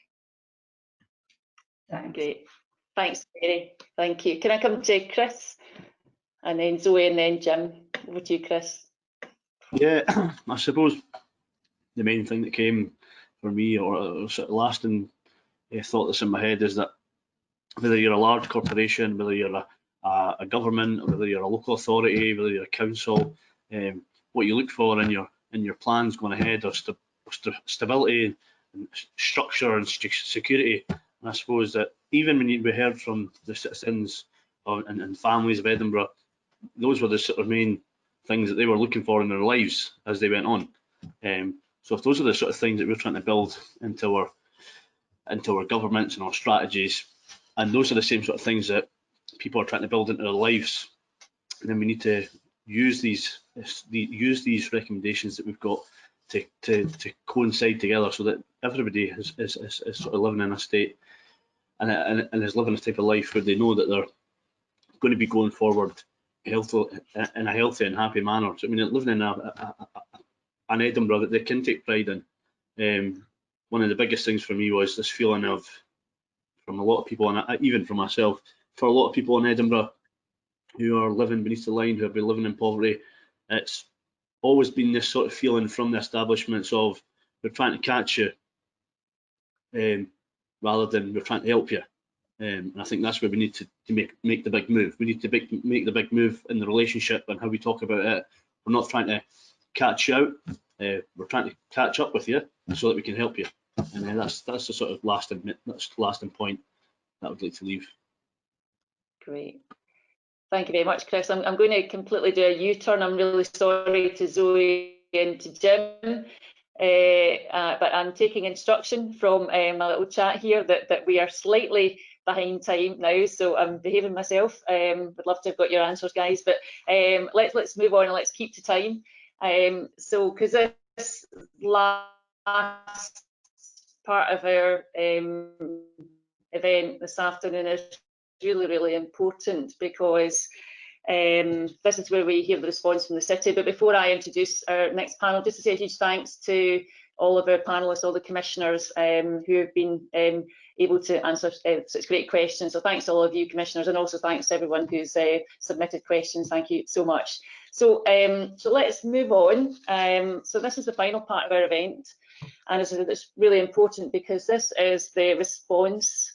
Thanks. Great. Thanks, Mary. Thank you. Can I come to Chris? And then Zoe and then Jim. Over to you, Chris. Yeah, I suppose the main thing that came for me, or sort of lasting thought that's in my head, is that whether you're a large corporation, whether you're a government, or whether you're a local authority, whether you're a council, what you look for in your plans going ahead are stability and structure and security. And I suppose that even when we heard from the citizens and families of Edinburgh, those were the sort of main things that they were looking for in their lives as they went on. So if those are the sort of things that we're trying to build into our governments and our strategies, and those are the same sort of things that people are trying to build into their lives, and then we need to use these recommendations that we've got to coincide together, so that everybody is sort of living in a state and is living a type of life where they know that they're going to be going forward in a healthy and happy manner. So I mean, living in an Edinburgh that they can take pride in. One of the biggest things for me was this feeling of, from a lot of people, and even for myself, for a lot of people in Edinburgh who are living beneath the line, who have been living in poverty, it's always been this sort of feeling from the establishments of, we're trying to catch you rather than we're trying to help you. And I think that's where we need to make the big move. We need to make the big move in the relationship and how we talk about it. We're not trying to catch you out. We're trying to catch up with you so that we can help you. And that's the sort of lasting point that I would like to leave. Great. Thank you very much, Chris. I'm going to completely do a U-turn. I'm really sorry to Zoe and to Jim, but I'm taking instruction from my little chat here that we are slightly behind time now, so I'm behaving myself. Would love to have got your answers, guys, but let's move on and let's keep to time. So because this last part of our event this afternoon is really important, because this is where we hear the response from the city. But before I introduce our next panel, just to say a huge thanks to all of our panellists, all the commissioners who have been able to answer such great questions. So thanks to all of you commissioners, and also thanks to everyone who's submitted questions. Thank you so much. So so let's move on. So this is the final part of our event, and it's really important because this is the response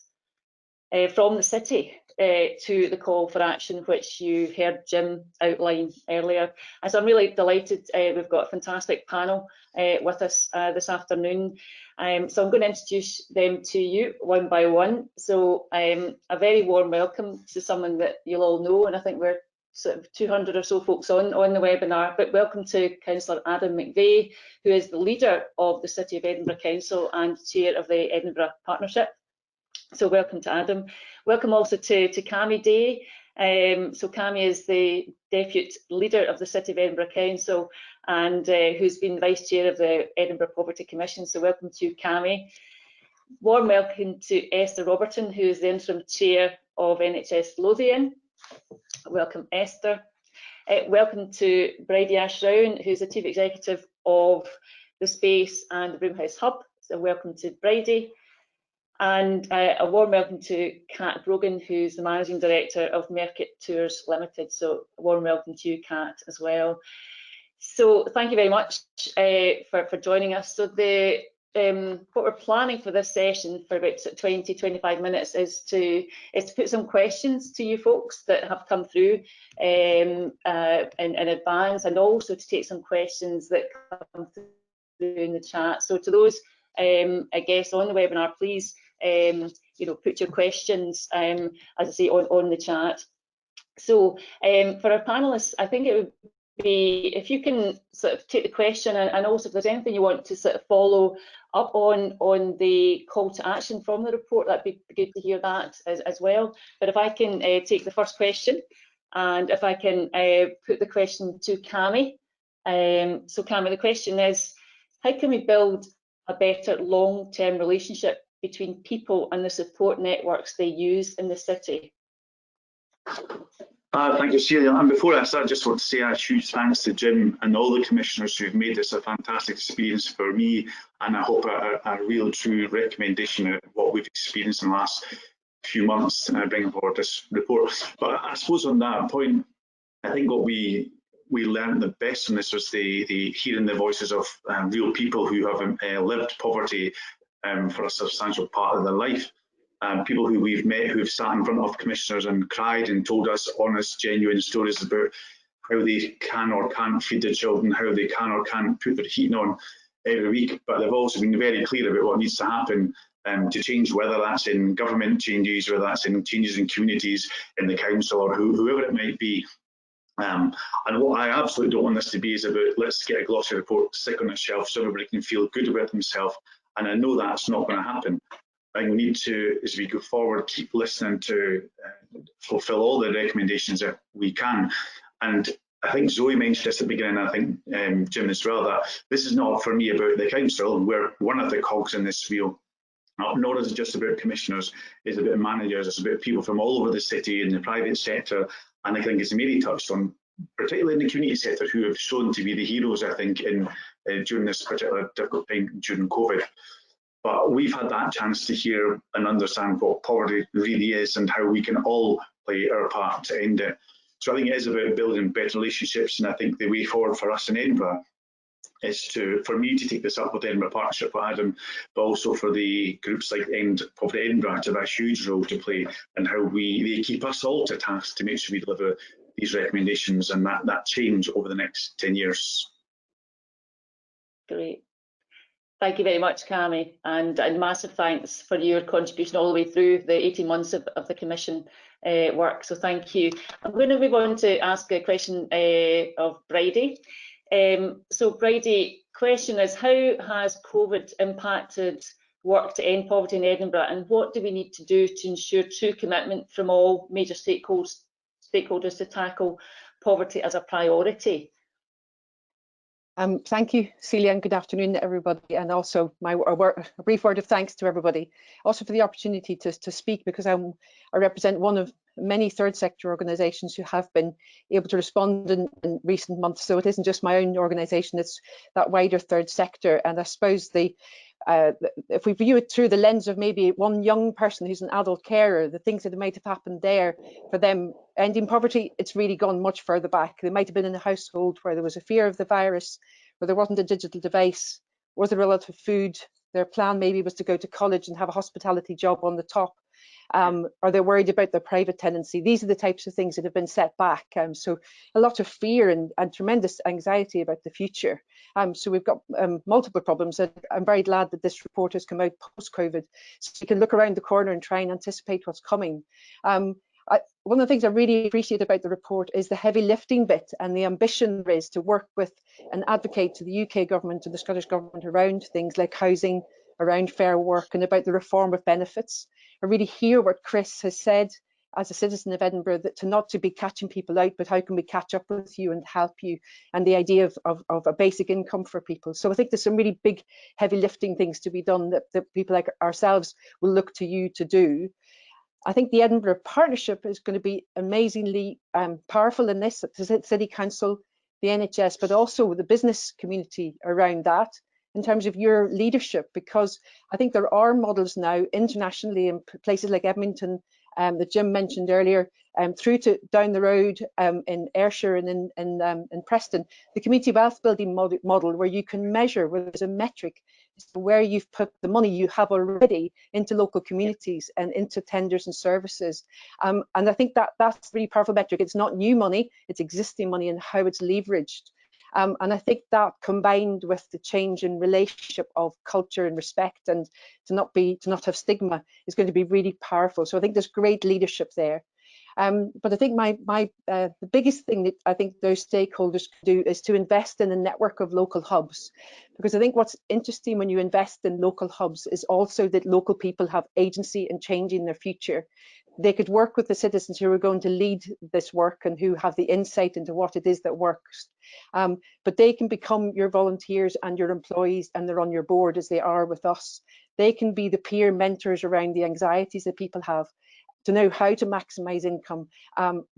from the city to the call for action, which you heard Jim outline earlier. And so I'm really delighted we've got a fantastic panel with us this afternoon. So I'm going to introduce them to you one by one. So a very warm welcome to someone that you'll all know, and I think we're sort of 200 or so folks on the webinar, but welcome to Councillor Adam McVeigh, who is the leader of the City of Edinburgh Council and chair of the Edinburgh Partnership. So welcome to Adam. Welcome also to Cami Day. So Cami is the deputy leader of the City of Edinburgh Council and who's been vice chair of the Edinburgh Poverty Commission. So welcome to Cami. Warm welcome to Esther Robertson, who is the interim chair of NHS Lothian. Welcome, Esther. Welcome to Bridie Ashrown, who's the chief executive of the Space and the Broomhouse Hub. So welcome to Bridie. And a warm welcome to Kat Brogan, who's the Managing Director of Mercat Tours Limited. So a warm welcome to you, Kat, as well. So thank you very much for joining us. So the what we're planning for this session for about 20-25 minutes is to put some questions to you folks that have come through in advance, and also to take some questions that come through in the chat. So to those guests on the webinar, please put your questions, as I say, on the chat. So for our panelists, I think it would be, if you can sort of take the question, and also if there's anything you want to sort of follow up on the call to action from the report, that'd be good to hear that as well. But if I can take the first question, and if I can put the question to Cami. So Cami, the question is, how can we build a better long-term relationship between people and the support networks they use in the city? Thank you, Celia. And before I start, I just want to say a huge thanks to Jim and all the commissioners who've made this a fantastic experience for me, and I hope a real true recommendation of what we've experienced in the last few months bringing forward this report. But I suppose on that point, I think what we learned the best from this was the hearing the voices of real people who have lived poverty for a substantial part of their life. People who we've met who've sat in front of commissioners and cried and told us honest, genuine stories about how they can or can't feed their children, how they can or can't put their heating on every week. But they've also been very clear about what needs to happen to change, whether that's in government changes, whether that's in changes in communities, in the council, or whoever it might be. And what I absolutely don't want this to be is about, let's get a glossy report, stick on a shelf so everybody can feel good about themselves. And I know that's not going to happen. I think we need to, as we go forward, keep listening to fulfil all the recommendations that we can. And I think Zoe mentioned this at the beginning, I think Jim as well, that this is not for me about the council. We're one of the cogs in this wheel. Nor is it just about commissioners, it's about managers, it's about people from all over the city in the private sector. And I think, as Mary touched on, particularly in the community sector, who have shown to be the heroes, I think, in during this particular difficult time during COVID. But we've had that chance to hear and understand what poverty really is and how we can all play our part to end it. So I think it is about building better relationships, and I think the way forward for us in Edinburgh is for me to take this up with Edinburgh Partnership with Adam, but also for the groups like End Poverty Edinburgh to have a huge role to play, and how they keep us all to task to make sure we deliver these recommendations and that change over the next 10 years. Great. Thank you very much, Cami, and massive thanks for your contribution all the way through the 18 months of the Commission work, so thank you. I'm going to move on to ask a question of Bridie. So Bridie, question is, how has COVID impacted work to end poverty in Edinburgh, and what do we need to do to ensure true commitment from all major stakeholders to tackle poverty as a priority? Thank you, Celia, and good afternoon to everybody, and also a brief word of thanks to everybody, also for the opportunity to speak, because I represent one of many third sector organisations who have been able to respond in recent months. So it isn't just my own organisation, it's that wider third sector. And I suppose if we view it through the lens of maybe one young person who's an adult carer, the things that might have happened there for them ending poverty, it's really gone much further back. They might have been in a household where there was a fear of the virus, where there wasn't a digital device, was there a lot of food, their plan maybe was to go to college and have a hospitality job on the top. Or they're worried about their private tenancy. These are the types of things that have been set back. So a lot of fear and tremendous anxiety about the future. So we've got multiple problems, and I'm very glad that this report has come out post-COVID, so you can look around the corner and try and anticipate what's coming. One of the things I really appreciate about the report is the heavy lifting bit and the ambition there is to work with and advocate to the UK government and the Scottish government around things like housing, around fair work, and about the reform of benefits. I really hear what Chris has said as a citizen of Edinburgh, that not to be catching people out, but how can we catch up with you and help you, and the idea of a basic income for people. So I think there's some really big, heavy lifting things to be done that people like ourselves will look to you to do. I think the Edinburgh Partnership is going to be amazingly powerful in this, the City Council, the NHS, but also the business community around that, in terms of your leadership, because I think there are models now internationally in places like Edmonton that Jim mentioned earlier, through to down the road in Ayrshire and in Preston, the community wealth building model where you can measure, where there's a metric as to where you've put the money you have already into local communities and into tenders and services. And I think that's a really powerful metric. It's not new money, it's existing money and how it's leveraged. And I think that, combined with the change in relationship of culture and respect, and to not have stigma, is going to be really powerful. So I think there's great leadership there. But I think the biggest thing that I think those stakeholders can do is to invest in a network of local hubs, because I think what's interesting when you invest in local hubs is also that local people have agency in changing their future. They could work with the citizens who are going to lead this work and who have the insight into what it is that works. But they can become your volunteers and your employees, and they're on your board as they are with us. They can be the peer mentors around the anxieties that people have, to know how to maximise income.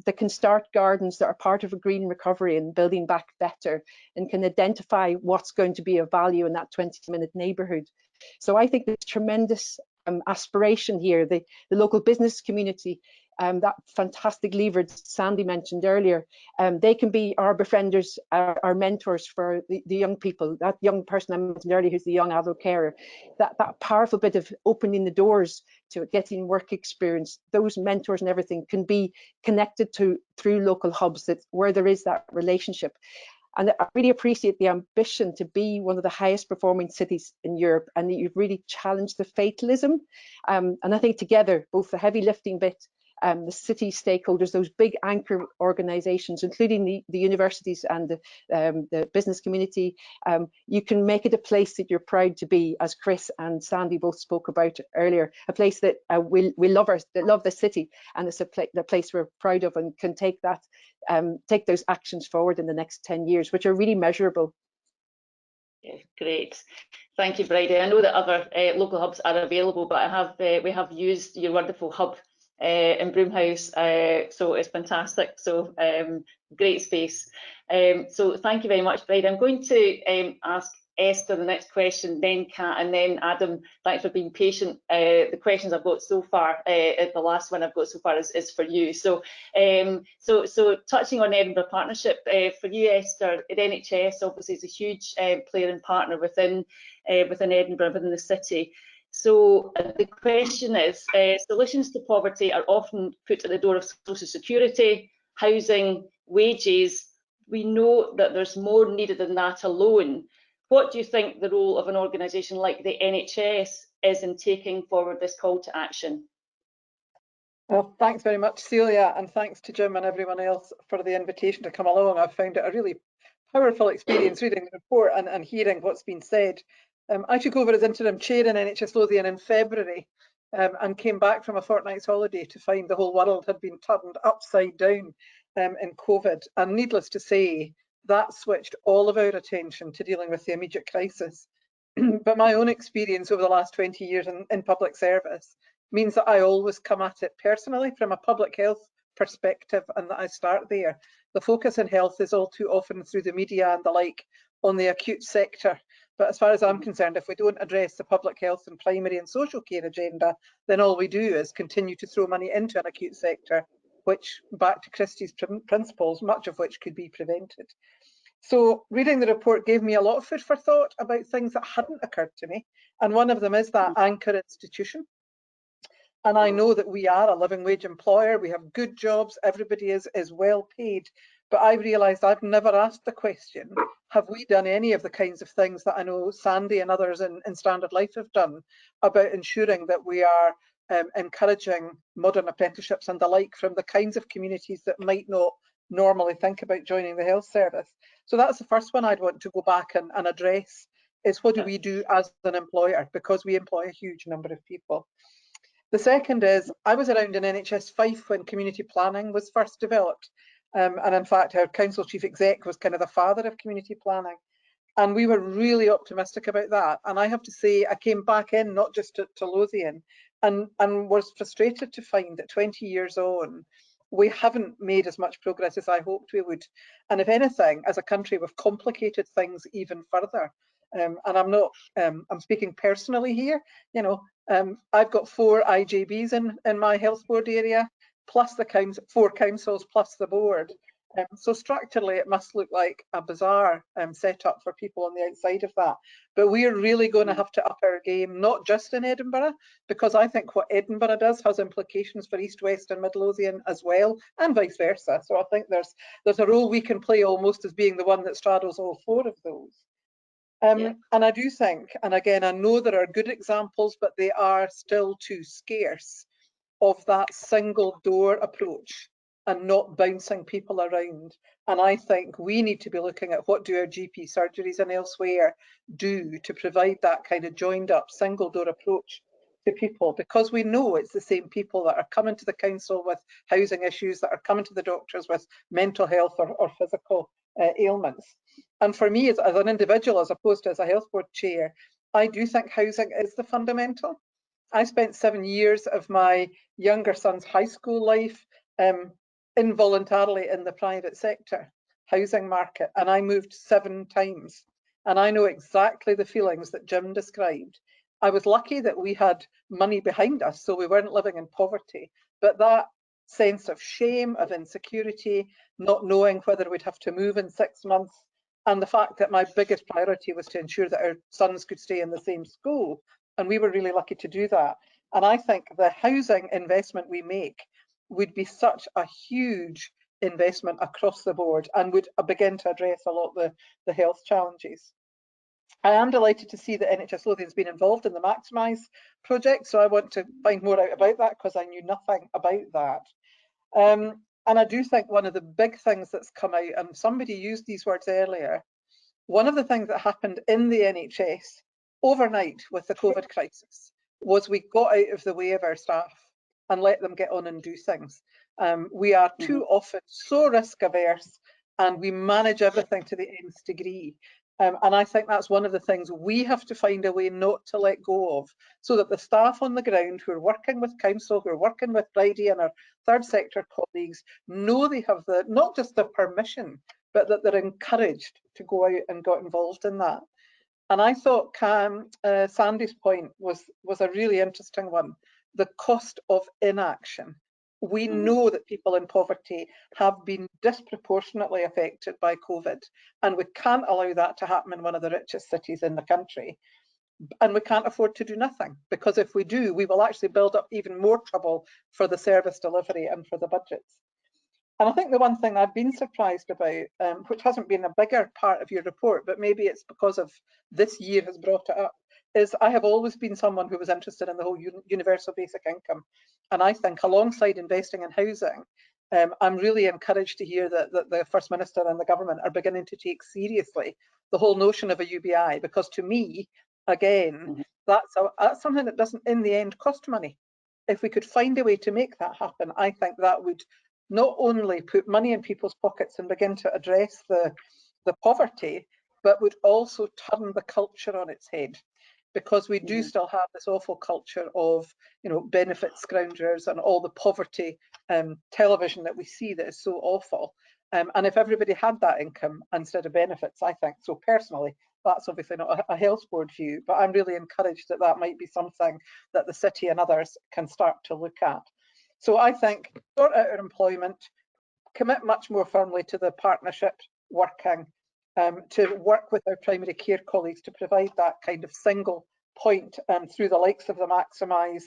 They can start gardens that are part of a green recovery and building back better, and can identify what's going to be of value in that 20-minute neighbourhood. So I think there's tremendous aspiration here. The local business community, that fantastic lever Sandy mentioned earlier, they can be our befrienders, our mentors for the young people. That young person I mentioned earlier who's the young adult carer, that powerful bit of opening the doors to getting work experience, those mentors and everything can be connected to through local hubs where there is that relationship. And I really appreciate the ambition to be one of the highest performing cities in Europe, and that you've really challenged the fatalism. And I think together, both the heavy lifting bit the city stakeholders, those big anchor organisations, including the universities and the business community, you can make it a place that you're proud to be, as Chris and Sandy both spoke about earlier, a place that we love the city, and it's the place we're proud of and can take that, take those actions forward in the next 10 years, which are really measurable. Yeah, great. Thank you, Bridie. I know that other local hubs are available, but we have used your wonderful hub in Broomhouse, so it's fantastic. So great space. So thank you very much, Bridie. I'm going to ask Esther the next question, then Kat, and then Adam. Thanks for being patient. The questions I've got so far, the last one I've got so far is for you. So, so touching on Edinburgh Partnership, for you, Esther, at NHS obviously is a huge player and partner within Edinburgh, within the city. So the question is, solutions to poverty are often put at the door of social security, housing, wages. We know that there's more needed than that alone. What do you think the role of an organisation like the NHS is in taking forward this call to action? Well, thanks very much, Celia, and thanks to Jim and everyone else for the invitation to come along. I've found it a really powerful experience reading the report and hearing what's been said. I took over as interim chair in NHS Lothian in February and came back from a fortnight's holiday to find the whole world had been turned upside down in COVID. And needless to say, that switched all of our attention to dealing with the immediate crisis. But my own experience over the last 20 years in public service means that I always come at it personally from a public health perspective, and that I start there. The focus in health is all too often through the media and the like on the acute sector. But as far as I'm concerned, if we don't address the public health and primary and social care agenda, then all we do is continue to throw money into an acute sector, which, back to Christie's principles, much of which could be prevented. So reading the report gave me a lot of food for thought about things that hadn't occurred to me. And one of them is that anchor institution. And I know that we are a living wage employer. We have good jobs. Everybody is well paid. But I've realised I've never asked the question, have we done any of the kinds of things that I know Sandy and others in Standard Life have done about ensuring that we are encouraging modern apprenticeships and the like from the kinds of communities that might not normally think about joining the health service. So that's the first one I'd want to go back and address, is what do we do as an employer, because we employ a huge number of people. The second is, I was around in NHS Fife when community planning was first developed. And in fact, our council chief exec was kind of the father of community planning. And we were really optimistic about that. And I have to say, I came back in, not just to Lothian, and was frustrated to find that 20 years on, we haven't made as much progress as I hoped we would. And if anything, as a country, we've complicated things even further. And I'm speaking personally here. You know, I've got 4 IJBs in my health board area, plus the 4 councils, plus the board. So structurally, it must look like a bizarre setup for people on the outside of that. But we're really going to have to up our game, not just in Edinburgh, because I think what Edinburgh does has implications for East, West and Mid Lothian as well, and vice versa. So I think there's a role we can play almost as being the one that straddles all 4 of those. And I do think, and again, I know there are good examples, but they are still too scarce, of that single door approach and not bouncing people around. And I think we need to be looking at what do our GP surgeries and elsewhere do to provide that kind of joined up single door approach to people, because we know it's the same people that are coming to the council with housing issues, that are coming to the doctors with mental health or physical ailments. And for me, as an individual, as opposed to as a health board chair, I do think housing is the fundamental. I spent 7 years of my younger son's high school life involuntarily in the private sector housing market, and I moved 7 times. And I know exactly the feelings that Jim described. I was lucky that we had money behind us, so we weren't living in poverty. But that sense of shame, of insecurity, not knowing whether we'd have to move in 6 months, and the fact that my biggest priority was to ensure that our sons could stay in the same school. And we were really lucky to do that. And I think the housing investment we make would be such a huge investment across the board and would begin to address a lot of the health challenges. I am delighted to see that NHS Lothian has been involved in the Maximise project, so I want to find more out about that because I knew nothing about that. And I do think one of the big things that's come out, and somebody used these words earlier, one of the things that happened in the NHS overnight with the COVID crisis was we got out of the way of our staff and let them get on and do things. We are too often so risk averse and we manage everything to the nth degree. And I think that's one of the things we have to find a way not to let go of, so that the staff on the ground who are working with council, who are working with Bridie and our third sector colleagues, know they have the, not just the permission, but that they're encouraged to go out and get involved in that. And I thought Sandy's point was a really interesting one, the cost of inaction. We know that people in poverty have been disproportionately affected by COVID, and we can't allow that to happen in one of the richest cities in the country. And we can't afford to do nothing, because if we do, we will actually build up even more trouble for the service delivery and for the budgets. And I think the one thing I've been surprised about, which hasn't been a bigger part of your report, but maybe it's because of this year has brought it up, is I have always been someone who was interested in the whole universal basic income. And I think alongside investing in housing, I'm really encouraged to hear that the First Minister and the government are beginning to take seriously the whole notion of a UBI, because to me, again, that's something that doesn't in the end cost money. If we could find a way to make that happen, I think that would not only put money in people's pockets and begin to address the poverty, but would also turn the culture on its head. Because we do still have this awful culture of, you know, benefit scroungers and all the poverty television that we see that is so awful. And if everybody had that income instead of benefits, I think, so personally, that's obviously not a health board view, but I'm really encouraged that that might be something that the city and others can start to look at. So I think sort out our employment, commit much more firmly to the partnership working, to work with our primary care colleagues to provide that kind of single point through the likes of the Maximise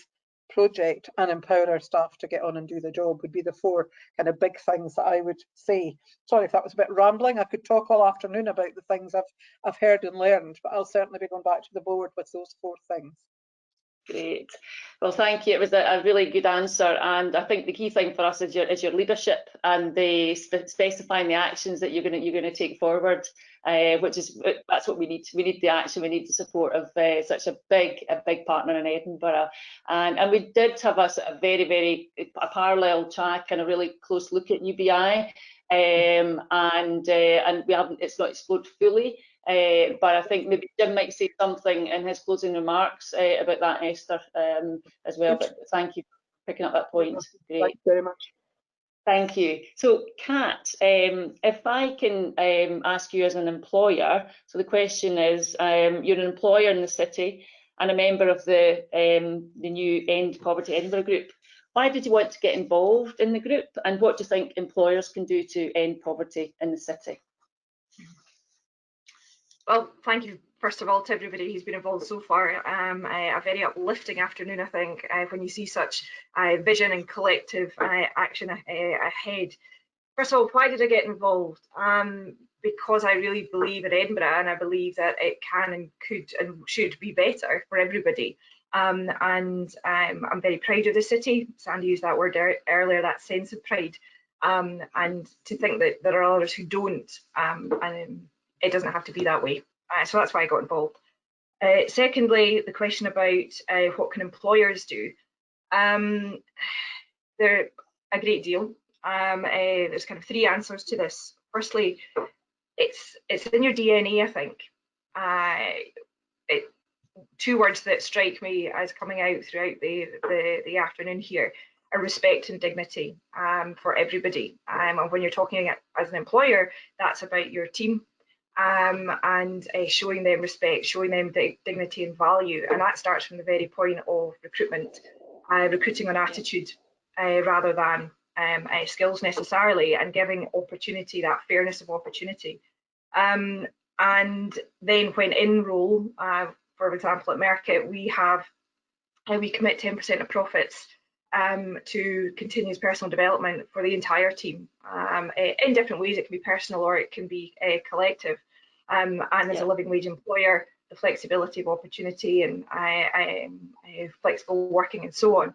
project, and empower our staff to get on and do the job, would be the four kind of big things that I would say. Sorry if that was a bit rambling. I could talk all afternoon about the things I've heard and learned, but I'll certainly be going back to the board with those four things. Great. Well, thank you. It was a really good answer, and I think the key thing for us is your leadership and the specifying the actions that you're going to take forward, that's what we need. We need the action. We need the support of such a big partner in Edinburgh, and we did have a very parallel track and a really close look at UBI, and we haven't. It's not explored fully. But I think maybe Jim might say something in his closing remarks about that, Esther, as well. But thank you for picking up that point. Great. Thank you very much. Thank you. So, Kat, if I can ask you as an employer, so the question is, you're an employer in the city and a member of the new End Poverty Edinburgh group. Why did you want to get involved in the group, and what do you think employers can do to end poverty in the city? Well, thank you, first of all, to everybody who's been involved so far. A very uplifting afternoon, I think, when you see such vision and collective action ahead. First of all, why did I get involved? Because I really believe in Edinburgh, and I believe that it can and could and should be better for everybody. And I'm very proud of the city. Sandy used that word earlier, that sense of pride. And to think that there are others who don't, it doesn't have to be that way. So that's why I got involved. Secondly, the question about what can employers do. They're a great deal. There's kind of three answers to this. Firstly, it's in your DNA, I think. Two words that strike me as coming out throughout the afternoon here are respect and dignity for everybody. And when you're talking as an employer, that's about your team. And showing them respect, showing them dignity and value, and that starts from the very point of recruitment, recruiting on attitude rather than skills necessarily, and giving opportunity, that fairness of opportunity. And then when in role, for example at Market, we commit 10% of profits to continuous personal development for the entire team in different ways. It can be personal or it can be collective. And as a living wage employer, the flexibility of opportunity and flexible working and so on.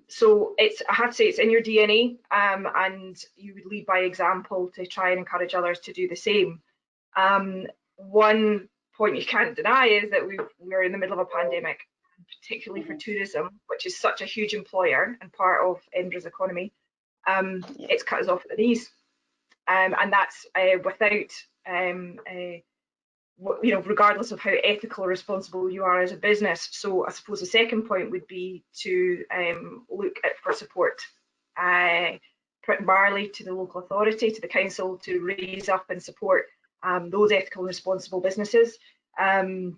So I have to say it's in your DNA, and you would lead by example to try and encourage others to do the same. One point you can't deny is that we're in the middle of a pandemic, particularly for tourism, which is such a huge employer and part of Edinburgh's economy. It's cut us off at the knees, and that's without regardless of how ethical or responsible you are as a business. So I suppose the second point would be to look for support, primarily to the local authority, to the council, to raise up and support those ethical and responsible businesses to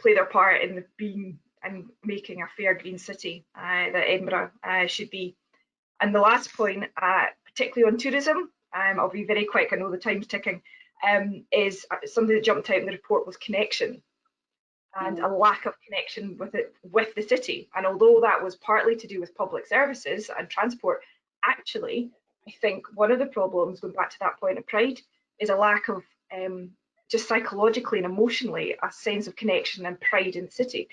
play their part in being and making a fair green city that Edinburgh should be. And the last point, particularly on tourism, I'll be very quick, I know the time's ticking, is something that jumped out in the report was connection, and a lack of connection with the city. And although that was partly to do with public services and transport, actually I think one of the problems, going back to that point of pride, is a lack of just psychologically and emotionally a sense of connection and pride in the city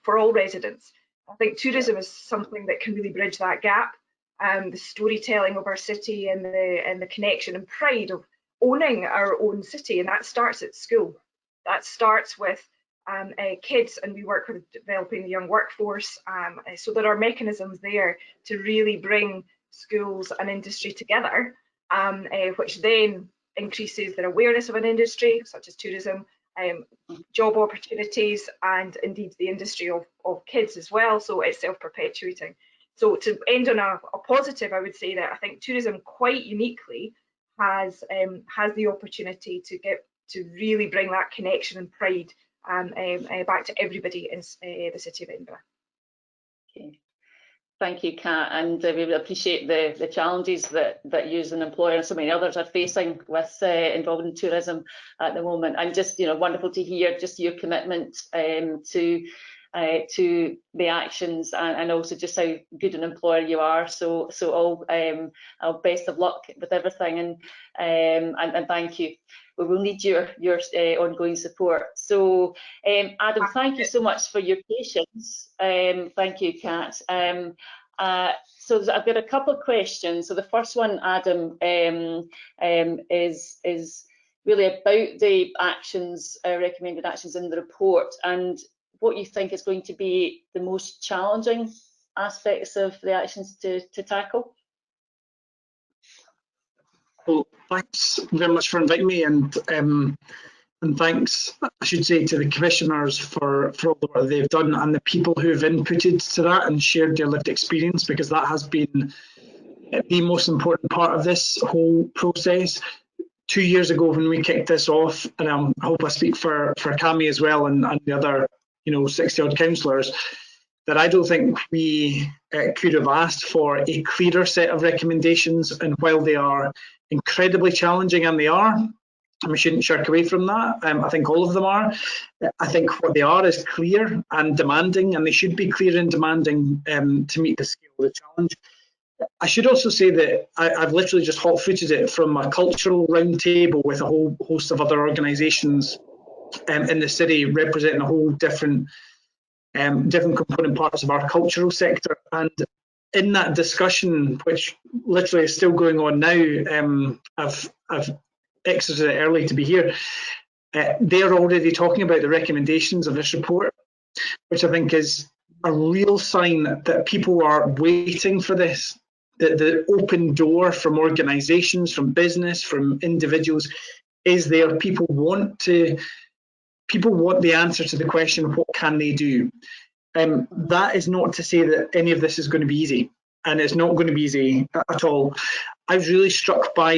for all residents. I think tourism is something that can really bridge that gap, the storytelling of our city and the connection and pride of owning our own city, and that starts at school. That starts with kids, and we work with developing the young workforce, so there are mechanisms there to really bring schools and industry together, which then increases their awareness of an industry such as tourism, job opportunities, and indeed the industry of kids as well, so it's self-perpetuating. So to end on a positive, I would say that I think tourism quite uniquely has the opportunity to really bring that connection and pride back to everybody in the city of Edinburgh. Okay. Thank you, Kat, and we really appreciate the challenges that you as an employer and so many others are facing with involved in tourism at the moment, and just wonderful to hear just your commitment to the actions, and also just how good an employer you are. So all best of luck with everything, and thank you. We will need your ongoing support. So Adam, thank you so much for your patience. Thank you, Kat. So I've got a couple of questions. So the first one, Adam, is really about the actions, recommended actions in the report, and what you think is going to be the most challenging aspects of the actions to tackle. Well, thanks very much for inviting me, and thanks, I should say, to the commissioners for all the work they've done, and the people who have inputted to that and shared their lived experience, because that has been the most important part of this whole process. 2 years ago when we kicked this off, and I hope I speak for Cami as well and the other 60 odd councillors, that I don't think we could have asked for a clearer set of recommendations, and while they are incredibly challenging, and they are, and we shouldn't shirk away from that, I think all of them are, I think what they are is clear and demanding, and they should be clear and demanding to meet the scale of the challenge. I should also say that I've literally just hot-footed it from a cultural roundtable with a whole host of other organisations in the city, representing a whole different component parts of our cultural sector. And in that discussion, which literally is still going on now, I've exited it early to be here, they're already talking about the recommendations of this report, which I think is a real sign that people are waiting for this. The open door from organisations, from business, from individuals is there. People want the answer to the question, what can they do? That is not to say that any of this is going to be easy, and it's not going to be easy at all. I was really struck by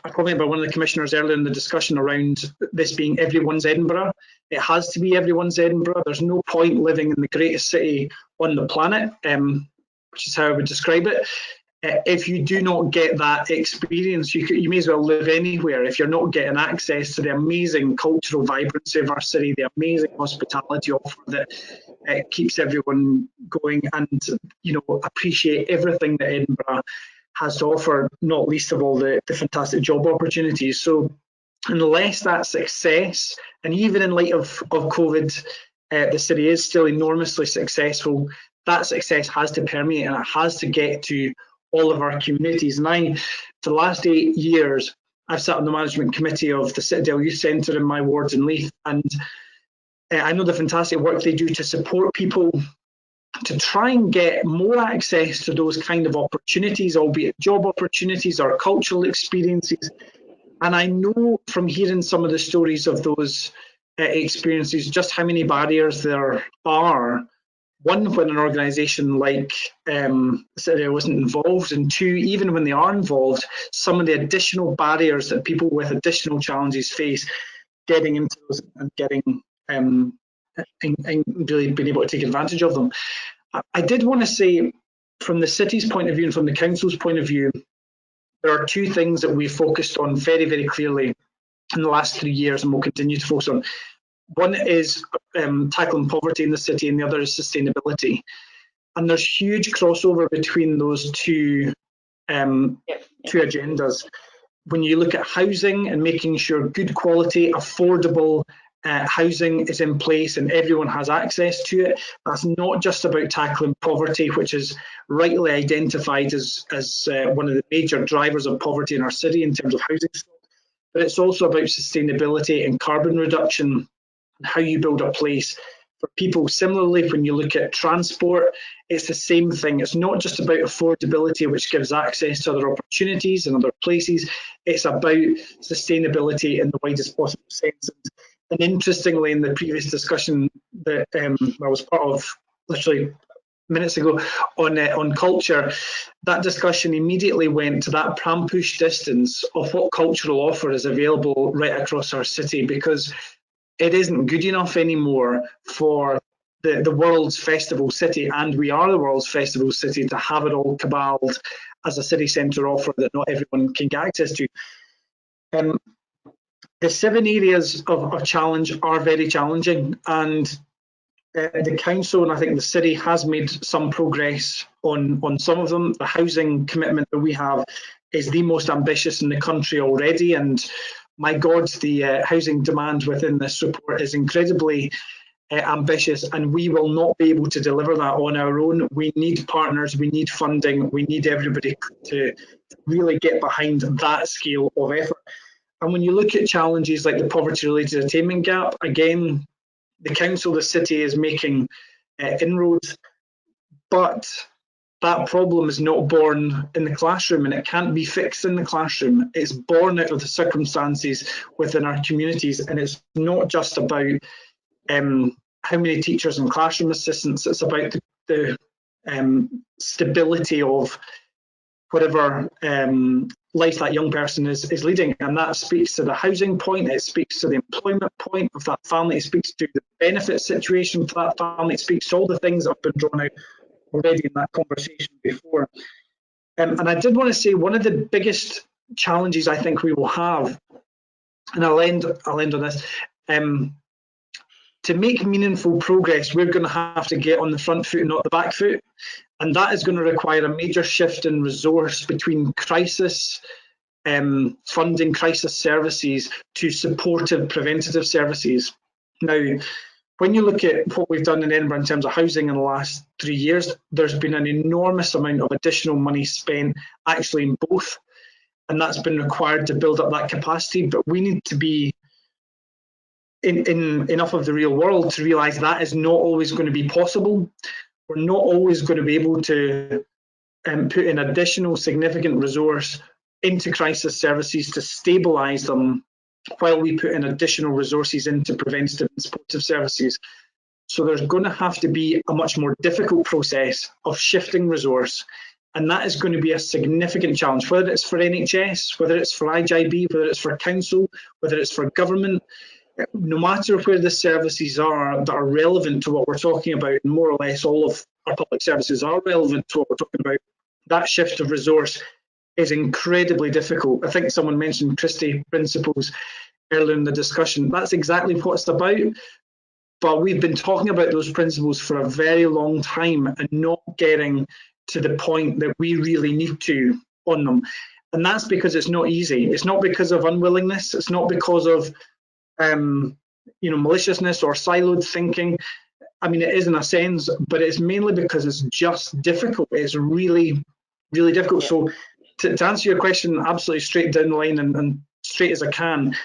a comment by one of the commissioners earlier in the discussion around this being everyone's Edinburgh. It has to be everyone's Edinburgh. There's no point living in the greatest city on the planet, which is how I would describe it. If you do not get that experience, you may as well live anywhere if you're not getting access to the amazing cultural vibrancy of our city, the amazing hospitality offer that keeps everyone going, and appreciate everything that Edinburgh has to offer, not least of all the fantastic job opportunities. So unless that success, and even in light of COVID, the city is still enormously successful, that success has to permeate and it has to get to all of our communities. And for the last 8 years, I've sat on the management committee of the Citadel Youth Centre in my wards in Leith, and I know the fantastic work they do to support people to try and get more access to those kind of opportunities, albeit job opportunities or cultural experiences. And I know from hearing some of the stories of those experiences just how many barriers there are. One, when an organisation like Citadel wasn't involved, and two, even when they are involved, some of the additional barriers that people with additional challenges face getting into those and getting and really being able to take advantage of them. I did want to say, from the city's point of view and from the council's point of view, there are two things that we focused on very, very clearly in the last 3 years and will continue to focus on. One is tackling poverty in the city and the other is sustainability. And there's huge crossover between those two agendas. When you look at housing and making sure good quality, affordable housing is in place and everyone has access to it, that's not just about tackling poverty, which is rightly identified as one of the major drivers of poverty in our city in terms of housing stock, but it's also about sustainability and carbon reduction and how you build a place for people. Similarly, when you look at transport, it's the same thing. It's not just about affordability, which gives access to other opportunities and other places. It's about sustainability in the widest possible sense. And interestingly, in the previous discussion that I was part of literally minutes ago on culture, that discussion immediately went to that pram push distance of what cultural offer is available right across our city, because it isn't good enough anymore for the world's festival city, and we are the world's festival city, to have it all caballed as a city centre offer that not everyone can get access to. The 7 areas of challenge are very challenging, and the council and I think the city has made some progress on some of them. The housing commitment that we have is the most ambitious in the country already, and my God, the housing demand within this report is incredibly ambitious, and we will not be able to deliver that on our own. We need partners, we need funding, we need everybody to really get behind that scale of effort. And when you look at challenges like the poverty-related attainment gap, again, the council, the city is making inroads, but that problem is not born in the classroom and it can't be fixed in the classroom. It's born out of the circumstances within our communities, and it's not just about how many teachers and classroom assistants, it's about the stability of whatever life that young person is leading. And that speaks to the housing point, it speaks to the employment point of that family, it speaks to the benefit situation for that family, it speaks to all the things that have been drawn out already in that conversation before. And I did want to say one of the biggest challenges I think we will have, and I'll end on this, to make meaningful progress, we're going to have to get on the front foot, not the back foot. And that is going to require a major shift in resource between crisis funding, crisis services, to supportive preventative services. Now, when you look at what we've done in Edinburgh in terms of housing in the last 3 years, there's been an enormous amount of additional money spent actually in both, and that's been required to build up that capacity. But we need to be in enough of the real world to realise that is not always going to be possible. We're not always going to be able to put in additional significant resource into crisis services to stabilise them while we put in additional resources into preventative and supportive services. So there's going to have to be a much more difficult process of shifting resource, and that is going to be a significant challenge, whether it's for NHS, whether it's for IJB, whether it's for council, whether it's for government. No matter where the services are that are relevant to what we're talking about, and more or less all of our public services are relevant to what we're talking about, that shift of resource is incredibly difficult. I think someone mentioned Christie principles earlier in the discussion. That's exactly what it's about. But we've been talking about those principles for a very long time and not getting to the point that we really need to on them. And that's because it's not easy. It's not because of unwillingness. It's not because of maliciousness or siloed thinking. I mean, it is in a sense, but it's mainly because it's just difficult. It's really, really difficult. Yeah. So to answer your question absolutely straight down the line and straight as I can,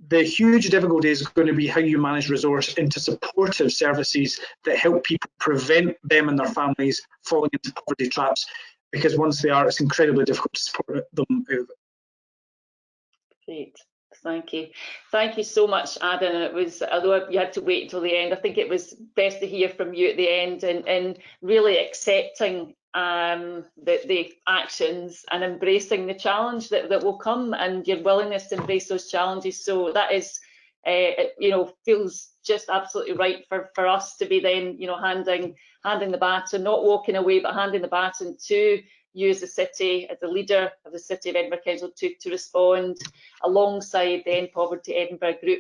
the huge difficulty is going to be how you manage resource into supportive services that help people prevent them and their families falling into poverty traps, because once they are, it's incredibly difficult to support them out of it. Great. Thank you. Thank you so much, Adam. It was, although you had to wait until the end, I think it was best to hear from you at the end and really accepting the actions and embracing the challenge that will come, and your willingness to embrace those challenges. So that is, feels just absolutely right for us to be then, handing the baton, not walking away, but handing the baton to you as the city, as the leader of the City of Edinburgh Council, to respond alongside the End Poverty Edinburgh group,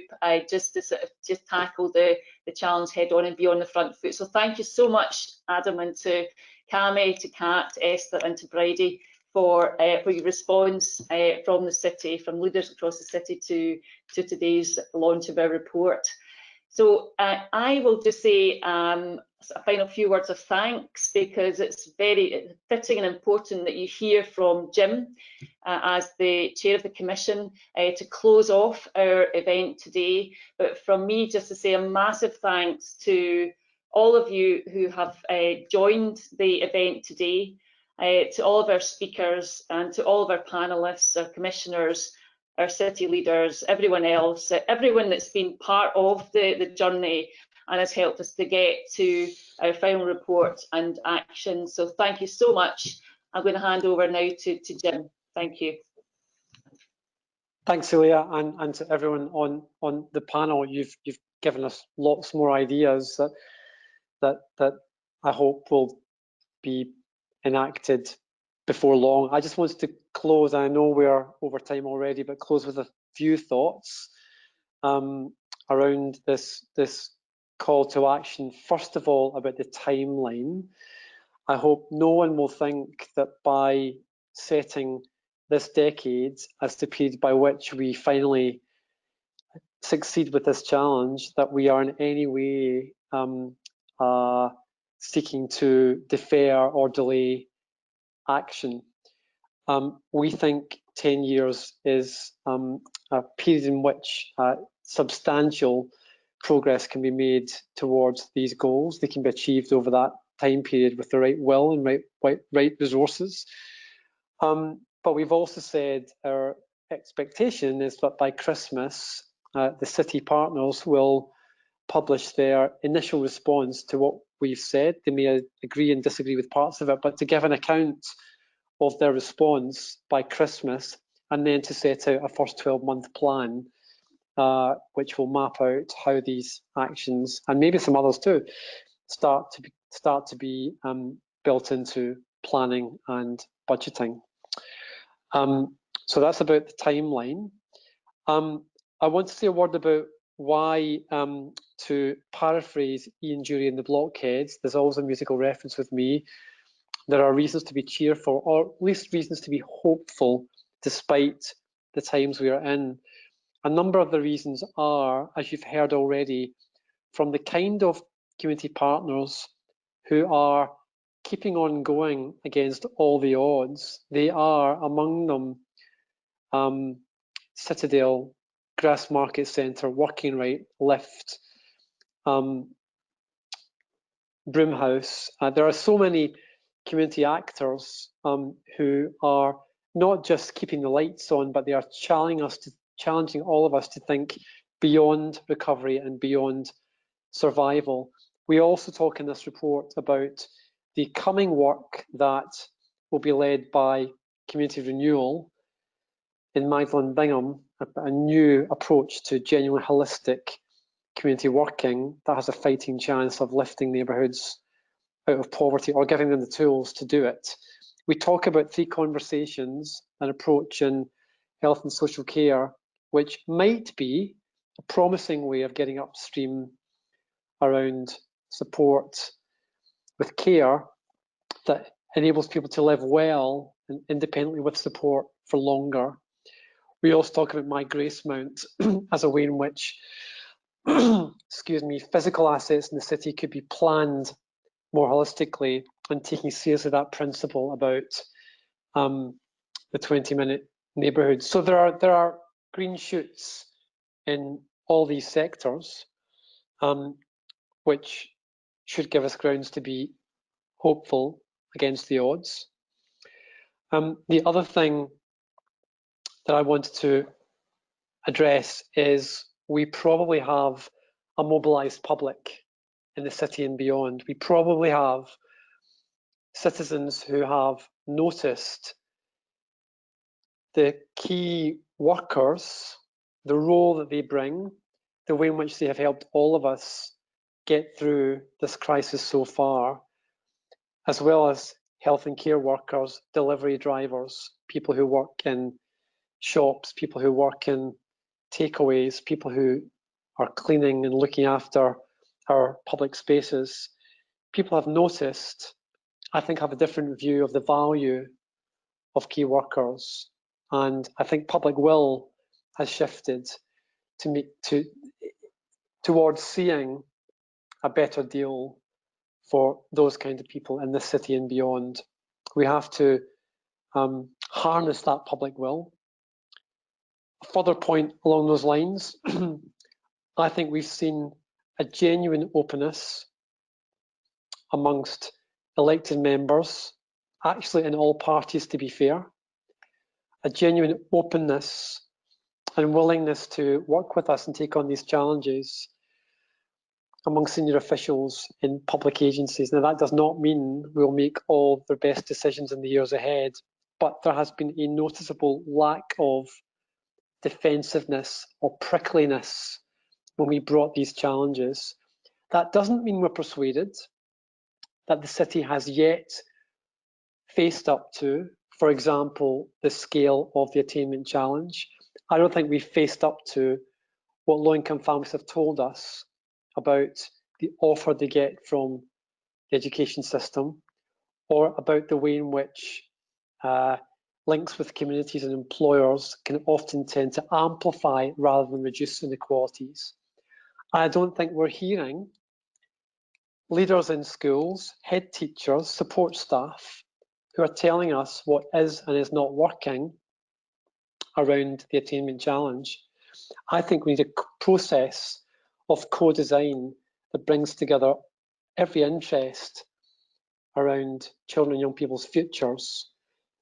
just to sort of just tackle the challenge head on and be on the front foot. So thank you so much, Adam, and to Cami, to Kat, Esther and to Bridie for your response from the city, from leaders across the city to today's launch of our report. So I will just say a final few words of thanks, because it's very fitting and important that you hear from Jim as the chair of the commission to close off our event today. But from me, just to say a massive thanks to all of you who have joined the event today, to all of our speakers and to all of our panelists, our commissioners, our city leaders, everyone else, everyone that's been part of the journey and has helped us to get to our final report and action. So thank you so much. I'm going to hand over now to Jim. Thank you. Thanks, Celia, and to everyone on the panel. You've given us lots more ideas that I hope will be enacted before long. I just wanted to close, I know we're over time already, but close with a few thoughts around this call to action. First of all, about the timeline. I hope no one will think that by setting this decade as the period by which we finally succeed with this challenge, that we are in any way seeking to defer or delay action. We think 10 years is a period in which substantial progress can be made towards these goals. They can be achieved over that time period with the right will and right resources. But we've also said our expectation is that by Christmas, the city partners will publish their initial response to what we've said. They may agree and disagree with parts of it, but to give an account of their response by Christmas, and then to set out a first 12-month plan, which will map out how these actions, and maybe some others too, start to be built into planning and budgeting. So that's about the timeline. I want to say a word about why, to paraphrase Ian Dury in the Blockheads, there's always a musical reference with me. There are reasons to be cheerful, or at least reasons to be hopeful, despite the times we are in. A number of the reasons are, as you've heard already, from the kind of community partners who are keeping on going against all the odds. They are, among them, Citadel, Grassmarket Centre, Working Right, Lift, Broomhouse. There are so many community actors who are not just keeping the lights on, but they are challenging all of us to think beyond recovery and beyond survival. We also talk in this report about the coming work that will be led by Community Renewal in Magdalen Bingham, a new approach to genuine holistic community working that has a fighting chance of lifting neighbourhoods out of poverty or giving them the tools to do it. We talk about 3 conversations, an approach in health and social care, which might be a promising way of getting upstream around support with care that enables people to live well and independently with support for longer. We also talk about my grace mount as a way in which, excuse me, physical assets in the city could be planned more holistically, and taking seriously that principle about the 20-minute neighbourhoods. So there are green shoots in all these sectors, which should give us grounds to be hopeful against the odds. The other thing that I wanted to address is we probably have a mobilised public in the city and beyond. We probably have citizens who have noticed the key workers, the role that they bring, the way in which they have helped all of us get through this crisis so far, as well as health and care workers, delivery drivers, people who work in shops, people who work in takeaways, people who are cleaning and looking after our public spaces. People have noticed, I think, have a different view of the value of key workers, and I think public will has shifted towards seeing a better deal for those kind of people in this city and beyond. We have to harness that public will. A further point along those lines, I think we've seen a genuine openness amongst elected members, actually in all parties to be fair, a genuine openness and willingness to work with us and take on these challenges among senior officials in public agencies. Now, that does not mean we'll make all the best decisions in the years ahead, but there has been a noticeable lack of defensiveness or prickliness when we brought these challenges. That doesn't mean we're persuaded that the city has yet faced up to, for example, the scale of the attainment challenge. I don't think we've faced up to what low-income families have told us about the offer they get from the education system, or about the way in which links with communities and employers can often tend to amplify rather than reduce inequalities. I don't think we're hearing leaders in schools, head teachers, support staff who are telling us what is and is not working around the attainment challenge. I think we need a process of co-design that brings together every interest around children and young people's futures,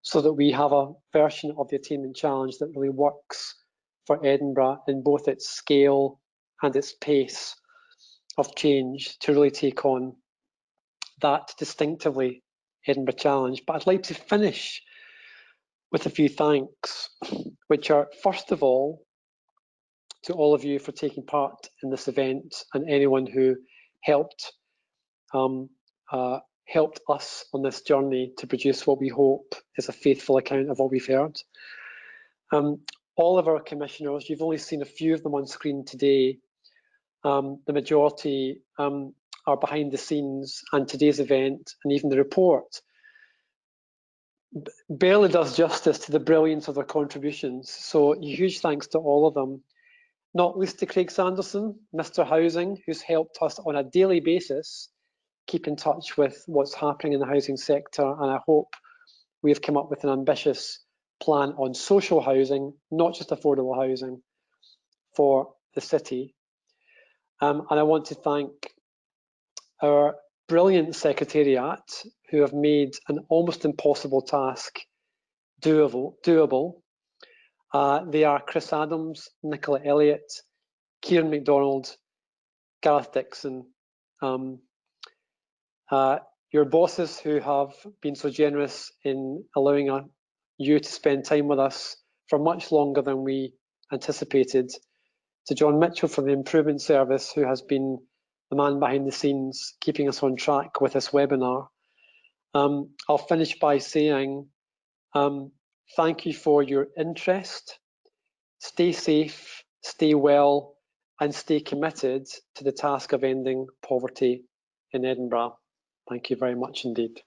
so that we have a version of the attainment challenge that really works for Edinburgh in both its scale and its pace of change to really take on that distinctively Edinburgh challenge. But I'd like to finish with a few thanks, which are, first of all, to all of you for taking part in this event and anyone who helped us on this journey to produce what we hope is a faithful account of what we've heard. All of our commissioners, you've only seen a few of them on screen today. The majority are behind the scenes, and today's event and even the report barely does justice to the brilliance of their contributions. So a huge thanks to all of them. Not least to Craig Sanderson, Mr. Housing, who's helped us on a daily basis keep in touch with what's happening in the housing sector, and I hope we've come up with an ambitious plan on social housing, not just affordable housing, for the city. And I want to thank our brilliant secretariat, who have made an almost impossible task doable. They are Chris Adams, Nicola Elliott, Kieran MacDonald, Gareth Dixon, your bosses who have been so generous in allowing you to spend time with us for much longer than we anticipated, to John Mitchell from the Improvement Service, who has been the man behind the scenes keeping us on track with this webinar. I'll finish by saying thank you for your interest. Stay safe, stay well, and stay committed to the task of ending poverty in Edinburgh. Thank you very much indeed.